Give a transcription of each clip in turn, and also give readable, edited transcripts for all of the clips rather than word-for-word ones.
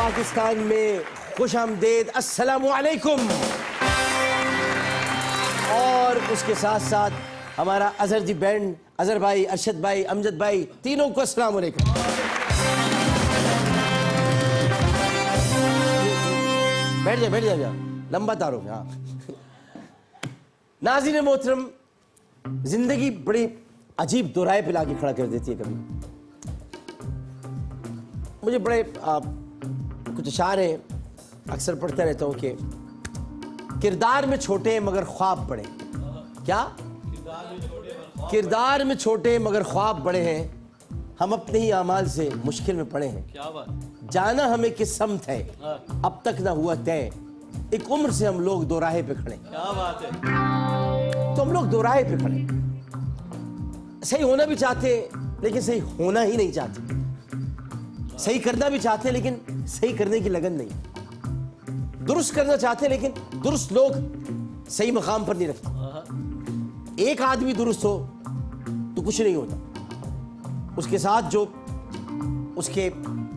पाकिस्तान में खुश आमदेद, अस्सलामु अलैकुम। और उसके साथ साथ हमारा अजहर जी बैंड, अजहर भाई, अरशद भाई, अमजद भाई, तीनों को अस्सलामु अलैकुम। बैठ जाओ, लंबा तारो में। हाँ, नाज़रीन मोहतरम, जिंदगी बड़ी अजीब दोराहे पे लाके खड़ा कर देती है। कभी मुझे बड़े कुछ अशार हैं, अक्सर पढ़ता रहता हूँ कि किरदार में छोटे मगर ख्वाब बड़े। क्या? किरदार में छोटे मगर ख्वाब बड़े हैं, हम अपने ही आमाल से मुश्किल में पड़े हैं। क्या बात? जाना हमें किस समत है, अब तक ना हुआ तय, एक उम्र से हम लोग दो राहे पे खड़े। क्या बात है? तो हम लोग दो राहे पे खड़े, सही होना भी चाहते लेकिन सही होना ही नहीं चाहते, सही करना भी चाहते लेकिन सही करने की लगन नहीं, दुरुस्त करना चाहते लेकिन दुरुस्त लोग सही मकाम पर नहीं रखते। एक आदमी दुरुस्त हो तो कुछ नहीं होता, उसके साथ जो उसके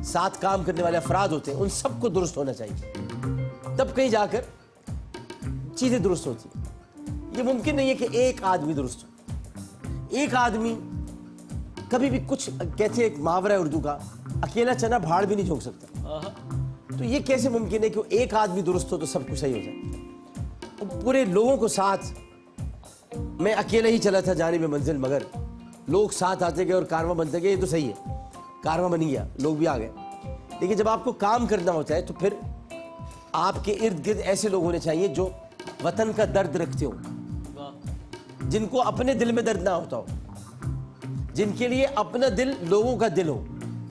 साथ काम करने वाले अफराद होते हैं उन सबको दुरुस्त होना चाहिए, तब कहीं जाकर चीजें दुरुस्त होती हैं। ये मुमकिन नहीं है कि एक आदमी दुरुस्त हो। एक आदमी कभी भी कुछ, कहते हैं एक मुहावरा है उर्दू का, अकेला चना भाड़ भी नहीं झोंक सकता। तो ये कैसे मुमकिन है कि एक आदमी दुरुस्त हो तो सब कुछ सही हो जाए? और पूरे लोगों को साथ, मैं अकेला ही चला था जाने में मंजिल, मगर लोग साथ आते गए और कारवां बनते गए। ये तो सही है, कारवां बन गया, लोग भी आ गए। लेकिन जब आपको काम करना होता है तो फिर आपके इर्द गिर्द ऐसे लोग होने चाहिए जो वतन का दर्द रखते हो, जिनको अपने दिल में दर्द ना होता हो, जिनके लिए अपना दिल लोगों का दिल हो,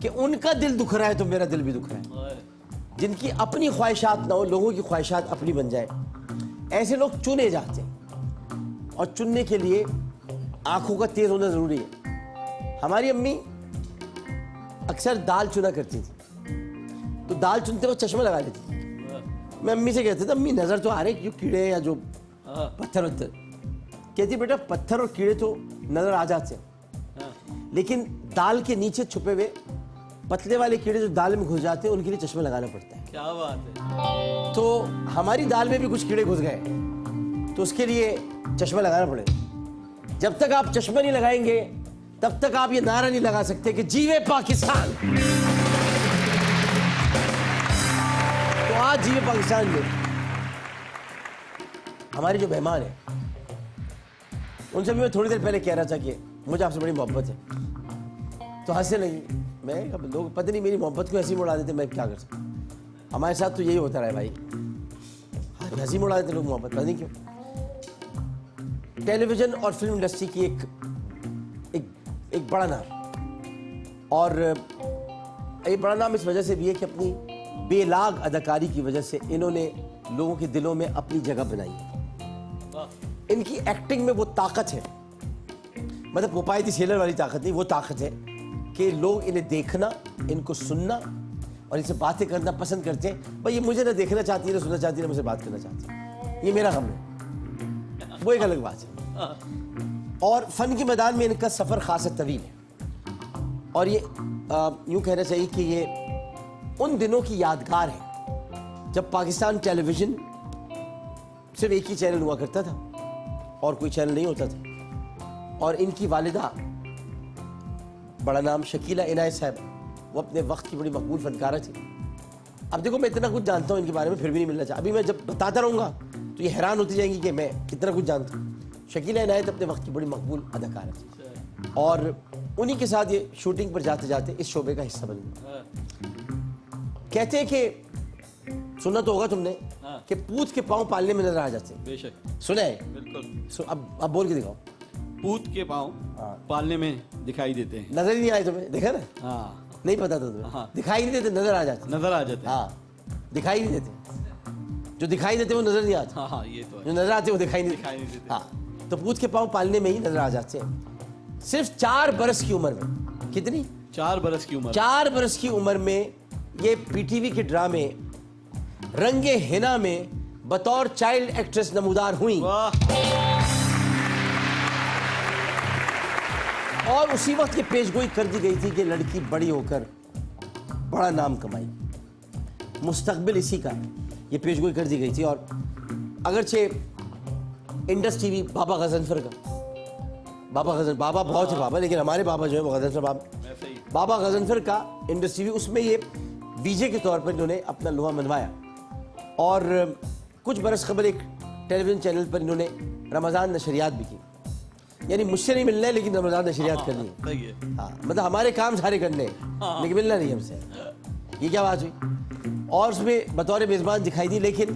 कि उनका दिल दुख रहा है तो मेरा दिल भी दुख रहा है, जिनकी अपनी ख्वाहिशात ना हो, लोगों की ख्वाहिशात अपनी बन जाए। ऐसे लोग चुने जाते हैं, और चुनने के लिए आंखों का तेज होना जरूरी है। हमारी अम्मी अक्सर दाल चुना करती थी, तो दाल चुनते वक्त चश्मा लगा लेती थी। मैं अम्मी से कहता था, अम्मी नजर तो आ रहे जो कीड़े या जो पत्थर वत्थर। कहती बेटा पत्थर और कीड़े तो नजर आ जाते हैं, लेकिन दाल के नीचे छुपे हुए पतले वाले कीड़े जो दाल में घुस जाते हैं उनके लिए चश्मा लगाना पड़ता है। क्या बात है? तो हमारी दाल में भी कुछ कीड़े घुस गए, तो उसके लिए चश्मा लगाना पड़ेगा। जब तक आप चश्मा नहीं लगाएंगे तब तक आप ये नारा नहीं लगा सकते कि जीवे पाकिस्तान। तो आज जीवे पाकिस्तान में हमारे जो मेहमान हैं उनसे भी मैं थोड़ी देर पहले कह रहा था कि मुझे आपसे बड़ी मोहब्बत है, तो हंसने लगी। मैं लोग पता नहीं मेरी मोहब्बत को हंसी मुड़ा देते, मैं क्या कर सकता। हमारे साथ तो यही होता रहा है भाई, हंसी मुड़ा देते लोग मोहब्बत, पता नहीं क्यों। टेलीविजन और फिल्म इंडस्ट्री की एक बड़ा नाम, और ये बड़ा नाम इस वजह से भी है कि अपनी बेलाग अदाकारी की वजह से इन्होंने लोगों के दिलों में अपनी जगह बनाई है। इनकी एक्टिंग में वो ताकत है, मतलब पोपायती सेलर वाली ताकत नहीं, वो ताकत है कि लोग इन्हें देखना, इनको सुनना और इनसे बातें करना पसंद करते हैं। भाई ये मुझे ना देखना चाहती है, ना सुनना चाहती है, ना मुझसे बात करना चाहती है, ये मेरा गम है, वो एक अलग बात है। और फन के मैदान में इनका सफ़र खासा तवील है, और ये यूँ कहना चाहिए कि ये उन दिनों की यादगार है जब पाकिस्तान टेलीविज़न सिर्फ एक ही चैनल हुआ करता था और कोई चैनल नहीं होता था। और इनकी वालिदा, बड़ा नाम शकीला इनायत साहब, वो अपने वक्त की बड़ी मकबूल फनकारा थी। अब देखो मैं इतना कुछ जानता हूँ इनके बारे में, फिर भी नहीं मिलना चाहिए। अभी मैं जब बताता रहूँगा तो ये हैरान होती जाएंगी कि मैं कितना कुछ जानता हूँ। शकीला इनायत अपने वक्त की बड़ी मकबूल अदाकारा थी, और उन्हीं के साथ ये शूटिंग पर जाते जाते इस शोबे का हिस्सा बन गया। कहते हैं कि सुना तो होगा तुमने कि पूत के पाँव पालने में नजर आ जाते हैं। बेशक सुना है? बिल्कुल। अब बोल के दिखाओ। पूत के पाँव पालने में दिखाई देते हैं। नजर ही नहीं आए तुम्हें? देखा ना? हाँ, नहीं पता था तुम्हें? हाँ। दिखाई नहीं देते, नजर आ जाते। नजर आ जाते हैं। हाँ, दिखाई नहीं देते, जो दिखाई देते वो नजर नहीं आते। हाँ हाँ, ये तो है। जो नजर आते वो दिखाई नहीं देते। हाँ, तो पूत के पाँव पालने में ही नजर आ जाते हैं। सिर्फ 4 बरस की उम्र में, कितनी? 4 बरस की उम्र। 4 बरस की उम्र में ये पीटीवी के ड्रामे रंगे हिना में बतौर चाइल्ड एक्ट्रेस नमूदार हुई, और उसी वक्त ये पेशगोई कर दी गई थी कि लड़की बड़ी होकर बड़ा नाम कमाई। मुस्तकबिल इसी का है। ये पेशगोई कर दी गई थी। और अगरचे इंडस टीवी बाबा गजनफर का, बाबा बहुत है बाबा, लेकिन हमारे बाबा जो है वो गजनफर बाबा गजनफर का इंडस टीवी, उसमें ये बीजे के तौर पर इन्होंने अपना लोहा मनवाया। और कुछ बरस कबल एक टेलीविज़न चैनल पर इन्होंने रमज़ान नशरियात भी की। यानी मुझसे नहीं मिलना है लेकिन रमज़ान नशरियात करनी है। हाँ, मतलब हमारे काम सारे करने हैं लेकिन मिलना नहीं हमसे। ये क्या बात हुई? और उसमें बतौर मेज़बान दिखाई दी, लेकिन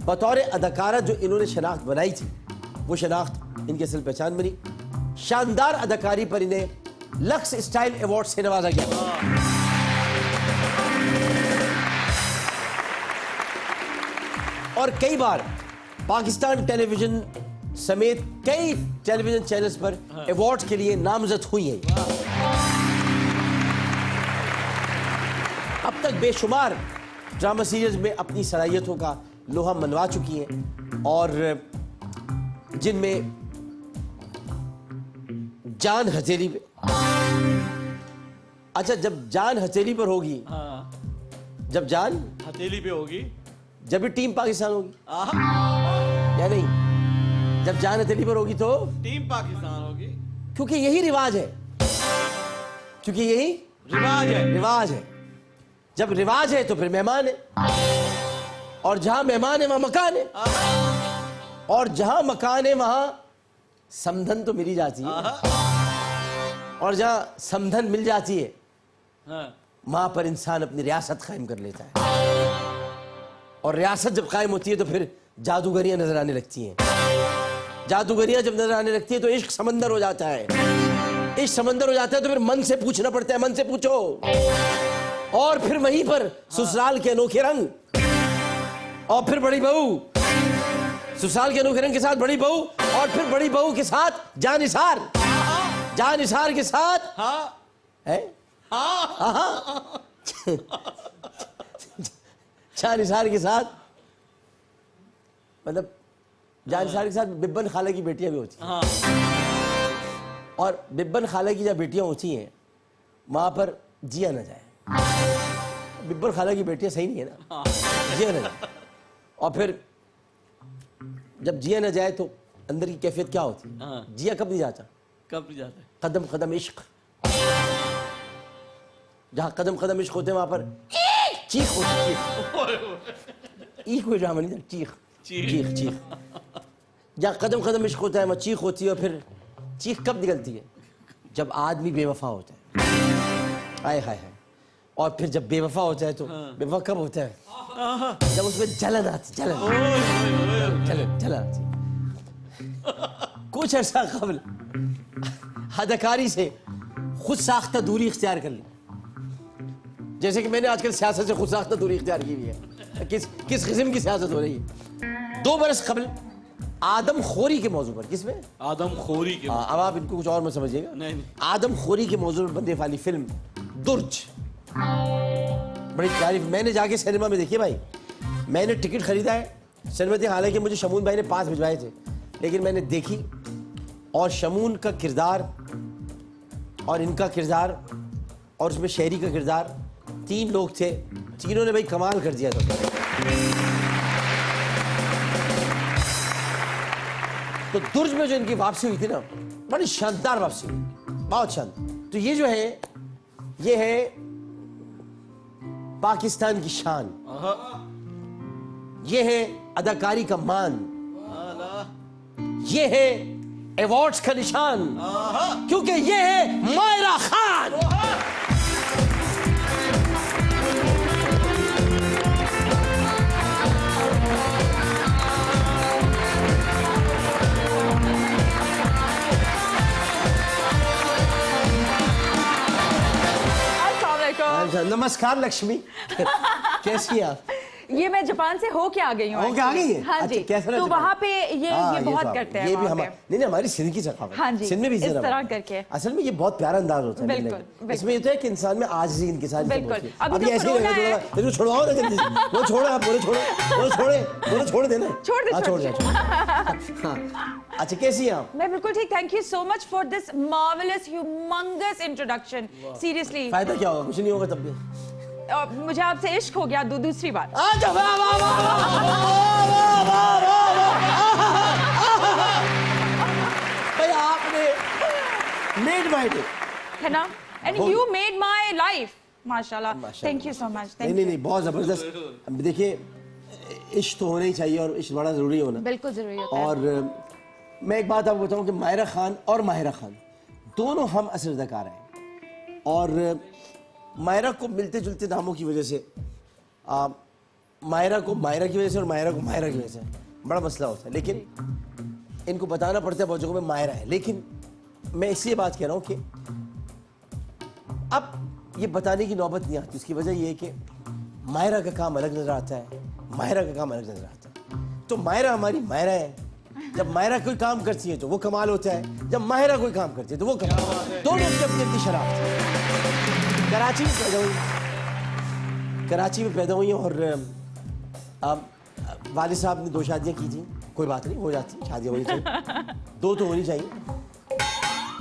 बतौर अदाकारा जो इन्होंने शनाख्त बनाई थी वो शनाख्त इनकी असल पहचान बनी। शानदार अदाकारी पर इन्हें लक्स स्टाइल अवार्ड से नवाजा गया। और कई बार पाकिस्तान टेलीविजन समेत कई टेलीविजन चैनल्स पर अवार्ड के लिए नामजद हुई हैं। अब तक बेशुमार ड्रामा सीरीज में अपनी सलाहियतों का लोहा मनवा चुकी हैं, और जिनमें जान हथेली पे, अच्छा जब जान हथेली पर होगी, जब जान हथेली पे होगी जब भी टीम पाकिस्तान होगी, या नहीं? जब जान हथेली पर होगी तो टीम पाकिस्तान होगी, क्योंकि यही रिवाज है, क्योंकि यही रिवाज है। जब रिवाज है तो फिर मेहमान है, और जहां मेहमान है वहां मकान है, और जहां मकान है वहां समधन तो मिल ही जाती है, और जहां समधन मिल जाती है वहां पर इंसान अपनी रियासत कायम कर लेता है। और रियासत जब कायम होती है तो फिर जादूगरियां नजर आने लगती हैं। जादूगरियां जब नजर आने लगती है तो इश्क समंदर हो जाता है। इश्क समंदर हो जाता है तो फिर मन से पूछना पड़ता है, मन से पूछो। और फिर वहीं पर ससुराल के अनोखे रंग, और फिर बड़ी बहू, ससुराल के अनोखे रंग के साथ बड़ी बहू, और फिर बड़ी बहू के साथ जानिसार, जानिसार के साथ है जानिसार के साथ, मतलब जानिसार के साथ बिब्बन खाला की बेटियां भी होती हैं। और बिब्बन खाला की जब बेटियां होती हैं वहां पर जिया न जाए। बिब्बन खाला की बेटियां सही नहीं है ना, जिया न जाए। और फिर जब जिया न जाए तो अंदर की कैफियत क्या होती है? जिया कब नहीं जाता? कब नहीं जाता? कदम कदम इश्क। जहां कदम कदम इश्क होते हैं वहां पर चीख होती है, चीख। कोई ड्रामा नहीं था, चीख चीख चीख। जहां कदम कदम इश्क होता है वहां चीख होती है। और फिर चीख कब निकलती है? जब आदमी बेवफा होता है। हाय हाय हाय। और फिर जब बेवफा होता है तो बेवफा कब होता है? जब उसमें जलन आती, जलन आती। कुछ अर्सा कबल अदाकारी से खुद साख्ता दूरी इख्तियार कर ली, जैसे कि मैंने आजकल सियासत से खुद साख्ता दूरी इख्तियार की हुई है। किस किस्म की सियासत हो रही है? 2 बरस कबल आदम खोरी के मौजू पर, किसमें? आदम खोरी के। अब आप इनको कुछ और मत समझिएगा। नहीं। आदम खोरी के मौजू पर बनने वाली फिल्म दुर्ज, बड़ी प्यारी। मैंने जाके सिनेमा में देखी भाई, मैंने टिकट खरीदा है सिनेमा में, हालांकि मुझे शमून भाई ने पास भिजवाए थे, लेकिन मैंने देखी। और शमून का किरदार और इनका किरदार और उसमें शहरी का किरदार, 3 लोग थे, तीनों ने भाई कमाल कर दिया था। तो दुर्ज में जो इनकी वापसी हुई थी ना, बड़ी शानदार वापसी हुई, बहुत शानदार। तो ये जो है, ये है पाकिस्तान की शान, ये है अदाकारी का मान, ये है अवार्ड्स का निशान, क्योंकि ये है मायरा खान। नमस्कार लक्ष्मी, कैसी हैं आप? ये मैं जापान से होके आ गई हूँ। होके आ गई है? हाँ जी। अच्छा, कैसा तो वहाँ पे ये बहुत करते हैं। ये भी वहाँ हमारे पे। नहीं हमारी सिंध की सकाफत। हाँ जी, सिंध में भी इस तरह करके। असल में ये बहुत प्यारा अंदाज होता है मिलने का। बिल्कुल। इसमें ये तो है कि इंसान में आजिज़ी इनके साथ बिल्कुल। अभी ऐसे ही रहेगा, तो छुड़वाओ ना जल्दी से। वो छोड़ो, आप बोले छोड़ो, बोले छोड़ देना। छोड़ दे। अच्छा, कैसी हैं आप? मैं बिल्कुल ठीक। Thank you so much for this marvellous humongous introduction. Seriously फायदा क्या होगा? कुछ नहीं होगा तब भी। मुझे आपसे इश्क हो गया दूसरी बार। आजा, वाह वाह वाह वाह वाह वाह वाह वाह। भाई आपने मेड माय डे, है ना? एंड हो यू मेड माय लाइफ। माशाल्लाह, थैंक यू सो मच। नहीं नहीं नहीं, बहुत जबरदस्त। देखिए, इश्क तो होना ही चाहिए और इश्क बड़ा जरूरी होना। बिल्कुल जरूरी होता है। और मैं एक बात आपको बताऊं कि मायरा खान और माहिरा खान दोनों हम असर अदाकार हैं, और मायरा को मिलते जुलते नामों की वजह से मायरा को मायरा की वजह से और मायरा को मायरा की वजह से बड़ा मसला होता है। लेकिन इनको बताना पड़ता है बहुत जगहों में मायरा है, लेकिन मैं इसलिए बात कह रहा हूँ कि अब ये बताने की नौबत नहीं आती। उसकी वजह ये है कि मायरा का काम अलग नजर आता है, मायरा का काम अलग नजर आता है। तो मायरा हमारी मायरा है। जब मायरा कोई काम करती है तो वो कमाल होता है, जब माहिरा कोई काम करती है तो वो कमाल होता है। दोनों की अपनी अपनी शराब थी। कराची में पैदा हुई, कराची में पैदा हुई, और वालिद साहब ने 2 शादियाँ की थी। कोई बात नहीं, हो जाती, शादियाँ होनी चाहिए। 2 तो होनी चाहिए,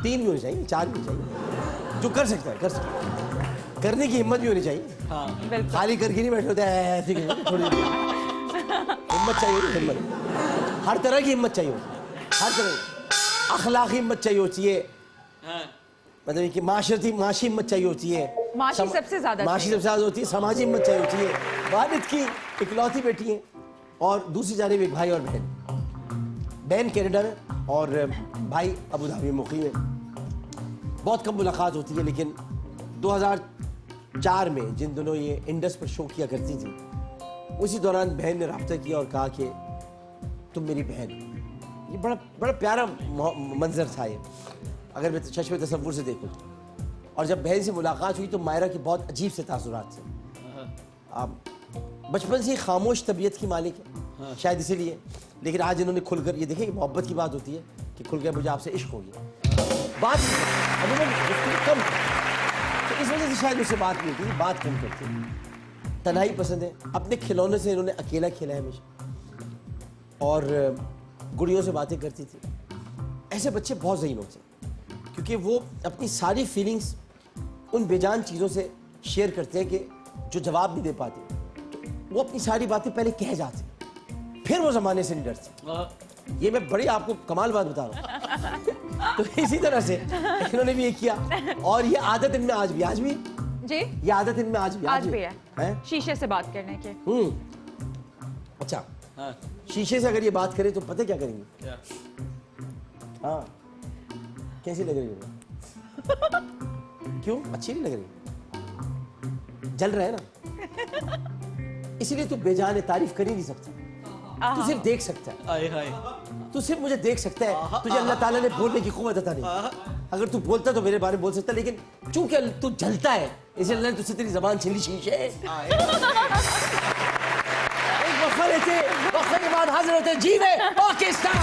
3 भी होनी चाहिए, 4 भी होनी चाहिए। जो कर सकता है कर सकता है, करने की हिम्मत भी होनी चाहिए। खाली करके नहीं बैठे होते हैं ऐसे, थोड़ी हिम्मत चाहिए होती, हिम्मत हर तरह की हिम्मत चाहिए होती है, हर तरह की अखलाकी हिम्मत चाहिए होती है। मतलब कि माशी हिम्मत चाहिए होती है, माशी सबसे ज्यादा होती है, समाजी हिम्मत चाहिए होती है। वालिद की इकलौती बेटी है और दूसरी जानिब एक भाई और बहन। बहन कनाडा में और भाई अबू धाबी में मुकीम है। बहुत कम मुलाकात होती है, लेकिन 2004 में जिन दिनों ये इंडस पर शो किया करती थी, उसी दौरान बहन ने रब्ता किया और कहा कि तुम मेरी बहन हो। ये बड़ा बड़ा प्यारा मंजर था ये, अगर मैं चश्मे तसव्वुर से देखूं। और जब बहन से मुलाकात हुई तो मायरा के बहुत अजीब से तासुरात थे। आप बचपन से ही खामोश तबीयत की मालिक है, शायद इसीलिए। लेकिन आज इन्होंने खुलकर, ये देखें कि मोहब्बत की बात होती है कि खुल कर मुझे आपसे इश्क हो गया, बात कम, तो इस वजह से शायद उससे बात नहीं होती, बात कम करती है। तन्हाई पसंद है, अपने खिलौने से इन्होंने अकेला खेला है हमेशा, और गुड़ियों से बातें करती थी। ऐसे बच्चे बहुत ज़हीन होते हैं, क्योंकि वो अपनी सारी फीलिंग्स उन बेजान चीज़ों से शेयर करते हैं कि जो जवाब नहीं दे पाते, तो वो अपनी सारी बातें पहले कह जाते, फिर वो ज़माने से नहीं डरते। ये मैं बड़ी आपको कमाल बात बता रहा हूँ। तो इसी तरह से इन्होंने भी ये किया, और ये आदत इनमें आज भी जी, ये आदत इनमें आज भी है शीशे से बात करने के। अच्छा, शीशे से अगर ये बात करें तो पता क्या करेंगे? क्या? हाँ, कैसी लग रही है? क्यों अच्छी नहीं लग रही? जल रहा है ना, इसीलिए तू बेजान तारीफ कर ही नहीं सकता, तू सिर्फ देख सकता है। आए हाय, तू सिर्फ मुझे देख सकता है, तुझे अल्लाह ताला ने बोलने की क़ुव्वत अता नहीं। अगर तू बोलता तो मेरे बारे में बोल सकता, लेकिन चूंकि तू जलता है इसलिए अल्लाह ने तुझसे तेरी ज़बान छीन ली। शीशे एक वक्फा लेते, वक्फे के बाद हाजिर होते जी में पाकिस्तान।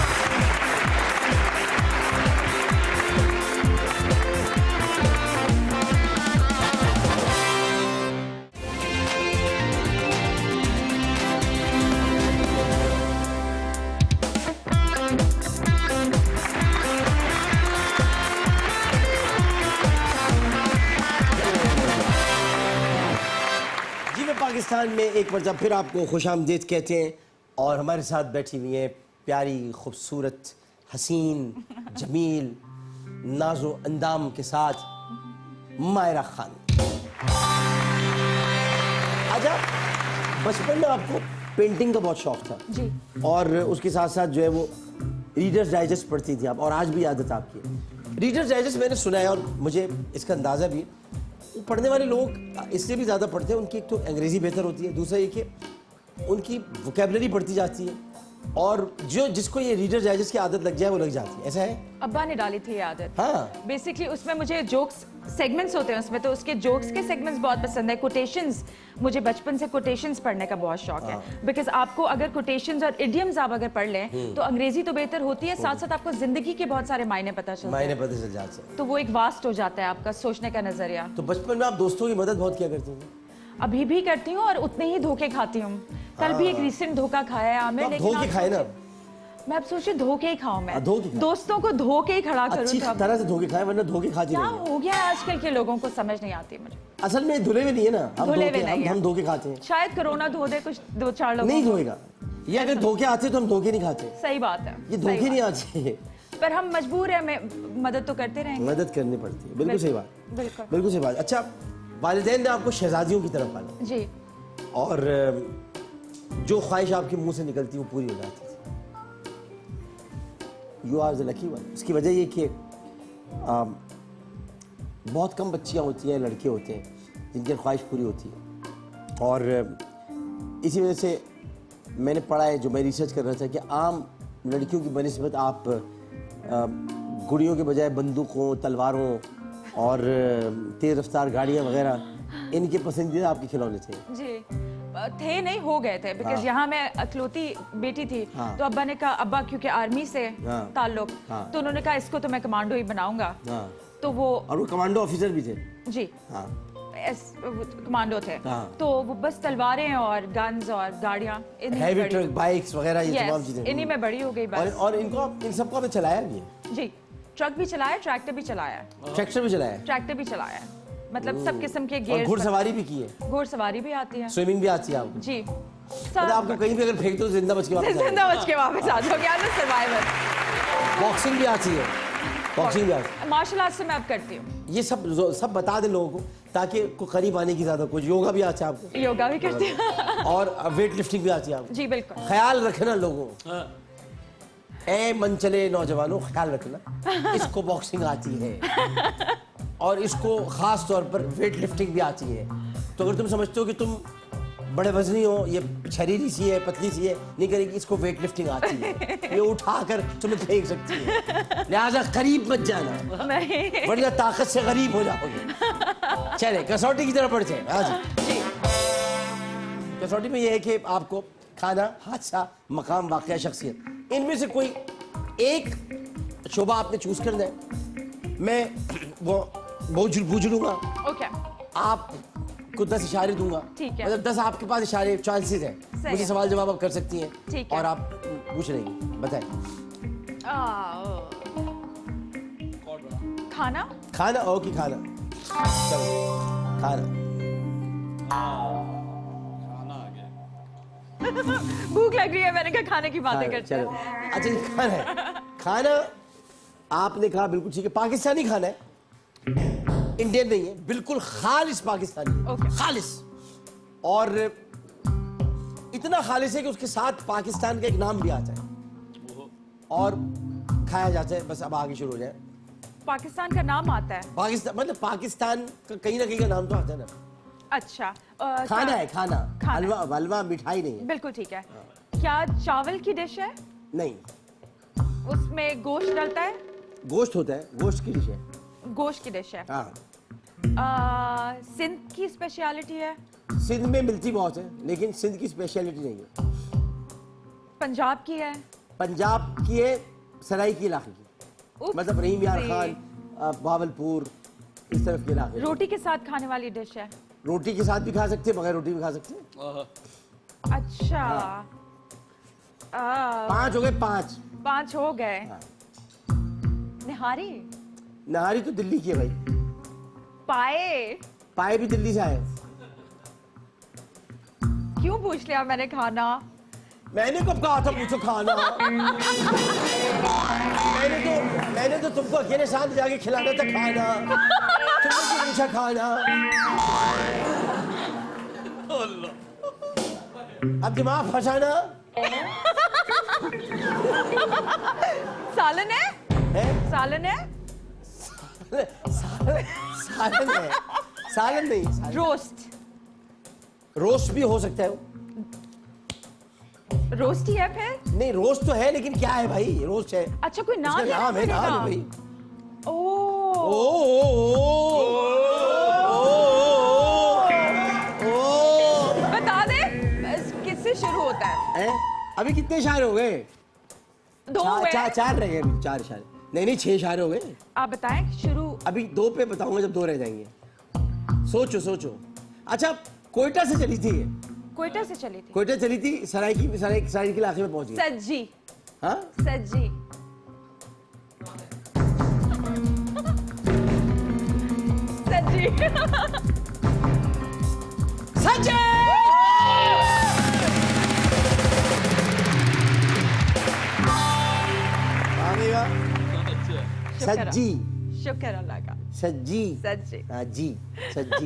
पाकिस्तान में एक बार फिर आपको खुशामदीद कहते हैं, और हमारे साथ बैठी हुई हैं प्यारी, खूबसूरत, हसीन, जमील, नाजो अंदाम के साथ मायरा खान। अच्छा, बचपन में आपको पेंटिंग का बहुत शौक था जी, और उसके साथ साथ जो है वो रीडर्स डाइजेस्ट पढ़ती थी आप, और आज भी आदत आपकी है। रीडर्स डाइजेस्ट मैंने सुना है और मुझे इसका अंदाज़ा भी, पढ़ने वाले लोग इससे भी ज़्यादा पढ़ते हैं, उनकी एक तो अंग्रेज़ी बेहतर होती है, दूसरा ये कि उनकी वोकेबलरी बढ़ती जाती है, और जो जिसको ये रीडर्स डाइजेस्ट की आदत लग जाए वो लग जाती है। ऐसा है? अब्बा ने डाली थी ये आदत। हाँ, बेसिकली उसमें मुझे जोक्स सेगमेंट्स होते हैं उसमें, तो उसके जोक्स के सेगमेंट्स बहुत पसंद है। कोटेशंस, मुझे बचपन से कोटेशंस पढ़ने का बहुत शौक है, बिकॉज आपको अगर कोटेशंस और इडियम्स आप अगर पढ़ लें तो अंग्रेजी तो बेहतर होती है, साथ साथ आपको जिंदगी के बहुत सारे मायने पता चलते हैं, तो वो एक वास्ट हो जाता है आपका सोचने का नजरिया। तो बचपन में आप दोस्तों की मदद बहुत किया करती थी? अभी भी करती हूँ और उतने ही धोखे खाती हूँ। कल भी एक रिसेंट धोखा खाया है आमिर, धोखे खाए ना? मैं अब सोच रही धोखे ही खाऊं मैं, धोखे खाओ। दोस्तों को धोके ही खड़ा करूं अच्छी तो अब तरह से धोखे खाए, वरना धोखे खाती क्या रहेंगे। हो गया है आजकल के लोगों को समझ नहीं आती मुझे। असल में धुले हुए नहीं है ना, धुले हुए नहीं है। हम धोखे खाते हैं। शायद कोरोना धो दे कुछ 2-4 लोग। नहीं धोएगा, ये अगर धोखे आते तो हम धोखे नहीं खाते, सही बात है, ये सही धोखे बात। नहीं आते। पर हम मजबूर है, मैं मदद तो करते रहेंगे। मदद करनी पड़ती है, बिल्कुल सही बात, बिल्कुल बिल्कुल सही बात। अच्छा, वालिदैन ने आपको शहजादियों की तरफ पाला जी। और जो ख्वाहिश आपके मुंह से निकलती वो पूरी हो जाती थी। You are the lucky one. उसकी वजह ये कि बहुत कम बच्चियां होती हैं, लड़के होते हैं जिनकी ख्वाहिश पूरी होती है। और इसी वजह से मैंने पढ़ा है, जो मैं रिसर्च कर रहा था, कि आम लड़कियों की बनिस्बत आप गुड़ियों के बजाय बंदूकों, तलवारों और तेज़ रफ्तार गाड़ियाँ वगैरह इनके पसंदीदा आपके खिलौने थे। जी थे नहीं, हो गए थे, बिकॉज हाँ। यहाँ मैं अकलौती बेटी थी। हाँ। तो अब्बा ने कहा, अब्बा क्योंकि आर्मी से हाँ। ताल्लुक, हाँ। तो उन्होंने कहा इसको तो मैं कमांडो ही बनाऊंगा। हाँ, तो वो और वो कमांडो ऑफिसर भी थे। जी हाँ, कमांडो थे। हाँ। तो वो बस तलवारें और गन्स और गाड़ियाँ हैवी ट्रक, बाइक्स वगैरह, ये तमाम यस, चीजें। इन्हीं में बड़ी हो गई बस। और इनको इन सबको आपने चलाया भी है? जी, ट्रक भी चलाया, ट्रैक्टर भी चलाया, ट्रैक्टर भी चलाया है? ट्रैक्टर भी चलाया, मतलब सब किस्म के और गेयर। घुड़सवारी भी की है? घुड़सवारी भी आती है स्विमिंग भी आती है आपको? जी। मतलब आपको कहीं भी अगर फेंक दो तो जिंदा बच के वापस आ जाओगे। जिंदा बच के वापस आ जाओगे, आई एम सर्वाइवर। बॉक्सिंग भी आती है? बॉक्सिंग भी आती है? मार्शल आर्ट से मैं अब करती हूँ, ये सब बता दें लोगों को, ताकि को करीब आने की ज्यादा। कुछ योगा भी आता है आपको? योगा भी करती हूँ। और वेट लिफ्टिंग भी आती है आपको? जी बिल्कुल। ख्याल रखना लोगों, ए मन चले नौजवानों, ख्याल रखना, इसको बॉक्सिंग आती है और इसको खास तौर पर वेट लिफ्टिंग भी आती है। तो अगर तुम समझते हो कि तुम बड़े वजनी हो, ये शरीरी सी है, पतली सी है, नहीं करेगी, इसको वेट लिफ्टिंग आती है, ये उठाकर तुम्हें फेंक सकती है। लिहाजा करीब मत जाना, नहीं वरना ताकत से गरीब हो जाओगे। चले कसौटी की तरफ बढ़ते हैं। हाँ जी, कसौटी में ये है कि आपको खाना, हादसा, मकाम, वाकया, शख्सियत, इनमें से कोई एक शोबा आपने चूज करना है। मैं वो बूझूंगा, ओके, आपको 10 इशारे दूंगा। ठीक है। मतलब 10 आपके पास इशारे, चांसेस है, सही मुझे है। सवाल जवाब आप कर सकती हैं। ठीक है। और आप पूछ रही बताएं। खाना, खाना हो कि खाना? चलो, खाना। भूख लग रही है, मैंने कहा खाने की बातें खाना, करते चलो। हैं। अच्छा, ये खाना है। खाना आपने कहा बिल्कुल ठीक है, पाकिस्तानी खाना है, इंडियन नहीं है, बिल्कुल खालिस पाकिस्तानी, ओके। खालिस। और इतना खालिस है कि उसके साथ पाकिस्तान का एक नाम भी आता है और खाया जाता है। बस अब आगे शुरू हो जाए। पाकिस्तान का नाम आता है? पाकिस्तान मतलब पाकिस्तान का कहीं ना कहीं का नाम तो आता है ना। अच्छा, खाना है, खाना, खाना। हलवा, हलवा, मिठाई नहीं है। बिल्कुल ठीक है। क्या चावल की डिश है? नहीं, उसमें गोश्त डलता है? गोश्त होता है, गोश्त की डिश है। गोश्त की डिश है। हाँ, सिंध की स्पेशलिटी है? सिंध में मिलती बहुत है, लेकिन सिंध की स्पेशलिटी नहीं है। पंजाब की है? पंजाब की है, सराइकी इलाके की, उप्स, मतलब रहीम यार जी। खान, भावलपुर, इस तरफ के इलाके। रोटी के साथ खाने वाली डिश है? रोटी के साथ भी खा सकते हैं, बगैर रोटी भी खा सकते हैं। अच्छा, 5 हो गए, 5। 5 हो गए। हाँ। निहारी? नहारी तो दिल्ली की है भाई। पाए? पाए भी दिल्ली से आए। क्यों पूछ लिया मैंने खाना? मैंने कब कहा था पूछो खाना? मैंने तो तुमको अकेले साथ जाके खिलाना था खाना, तुमने क्यों पूछा खाना? अब दिमाग फंसाना सालन है? है? सालन है? सालन है, सालन नहीं, सालन। रोस्ट? रोस्ट भी हो सकता है वो। रोस्ट ही है फिर? नहीं, रोस्ट तो है, लेकिन क्या है भाई? रोस्ट है, अच्छा, कोई नाम उसका नाम है, लेना नाम है पड़ेगा? भाई। ओ, बता दे किससे शुरू होता है? अभी कितने इशारे हो गए? 2 हुए। चार रह गए अभी, 4 इशारे नहीं, 6 इशारे हो गए। आप बताएं शुरू। अभी 2 पे बताऊंगा जब 2 रह जाएंगे। सोचो। अच्छा, कोयटा से चली थी ये? कोयटा से चली थी। कोयटा चली थी, सराय के इलाके में पहुंच गई। सज्जी? हाँ सज्जी सज्जी सच्चे आगे सज्जी शुक्र अल्लाह का सज्जी सज्जी हाँ जी सज्जी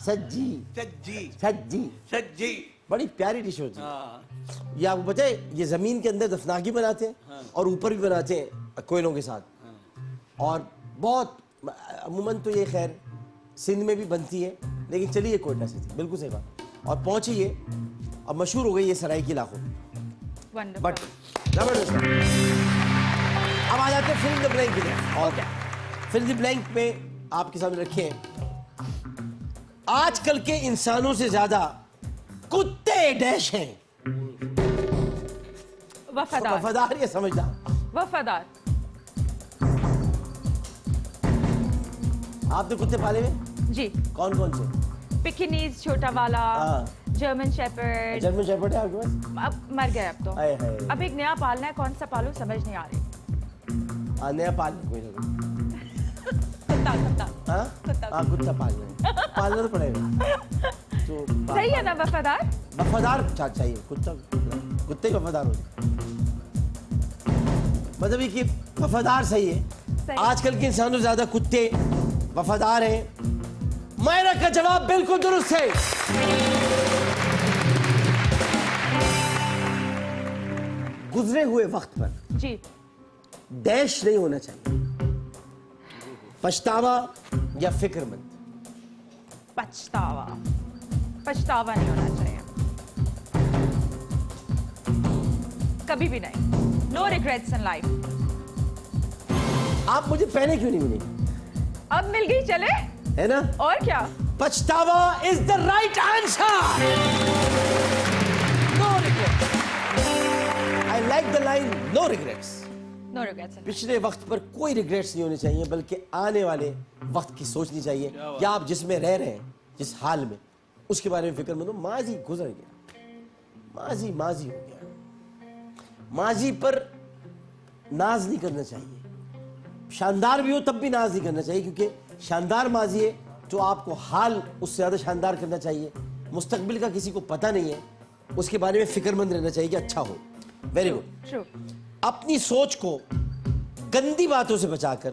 सज्जी सज्जी सज्जी सज्जी बड़ी प्यारी डिश होती है। हाँ ये आपको पता है ये जमीन के अंदर दफनागी बनाते हैं और ऊपर भी बनाते हैं कोयलों के साथ। और बहुत अमूमन तो ये खैर सिंध में भी बनती है, लेकिन चलिए कोयटा से थी, बिल्कुल सही बात। और पहुंची ये अब मशहूर हो गई ये सराय के इलाकों में, बट वंडरफुल जबरदस्त। अब आ जाते हैं फिल इन द ब्लैंक की तरफ। और फिल इन द ब्लैंक में आपके सामने रखे हैं आजकल के इंसानों से ज्यादा कुत्ते डैश हैं। वफादार वफादार या समझदार? वफादार आपने कुत्ते पाले हुए? जी कौन कौन से? पिकिनीज छोटा वाला हाँ। जर्मन शेफर्ड जर्मन शेफर्ड है आपके पास? अब मर गया अब तो हाय हाय। अब एक नया पालना है, कौन सा पालूं समझ नहीं आ रही। नया पाल कोई ना कोई। कुत्ता कुत्ता हाँ कुत्ता। हाँ कुत्ता पालना है, पालना तो पड़ेगा। तो सही है ना वफादार? वफादार चाहिए कुत्ता, कुत्ते वफादार हो जाए। मतलब ये कि वफादार सही है। सही। आजकल के इंसानों से ज्यादा कुत्ते वफादार हैं। मायरा का जवाब बिल्कुल दुरुस्त है। गुजरे हुए वक्त पर जी डैश नहीं होना चाहिए, पछतावा या फिक्रमंद। पछतावा पछतावा नहीं होना चाहिए, कभी भी नहीं। No regrets in life. आप मुझे पहले क्यों नहीं मिली? अब मिल गई चले, है ना? और क्या। पछतावा is the right answer. No regrets. I like the line no regrets. No regrets. पिछले वक्त पर कोई रिग्रेट्स नहीं होने चाहिए, बल्कि आने वाले वक्त की सोचनी चाहिए कि आप जिसमें रह रहे हैं, जिस हाल में, उसके बारे में फिक्र मत हो। माजी गुजर गया, माजी माजी हो गया। माजी पर नाज नहीं करना चाहिए। शानदार भी हो तब भी नाज नहीं करना चाहिए, क्योंकि शानदार माजी है तो आपको हाल उससे ज्यादा शानदार करना चाहिए। मुस्तकबिल का किसी को पता नहीं है, उसके बारे में फिक्रमंद रहना चाहिए कि अच्छा हो। Very good. ट्रू। अपनी सोच को गंदी बातों से बचाकर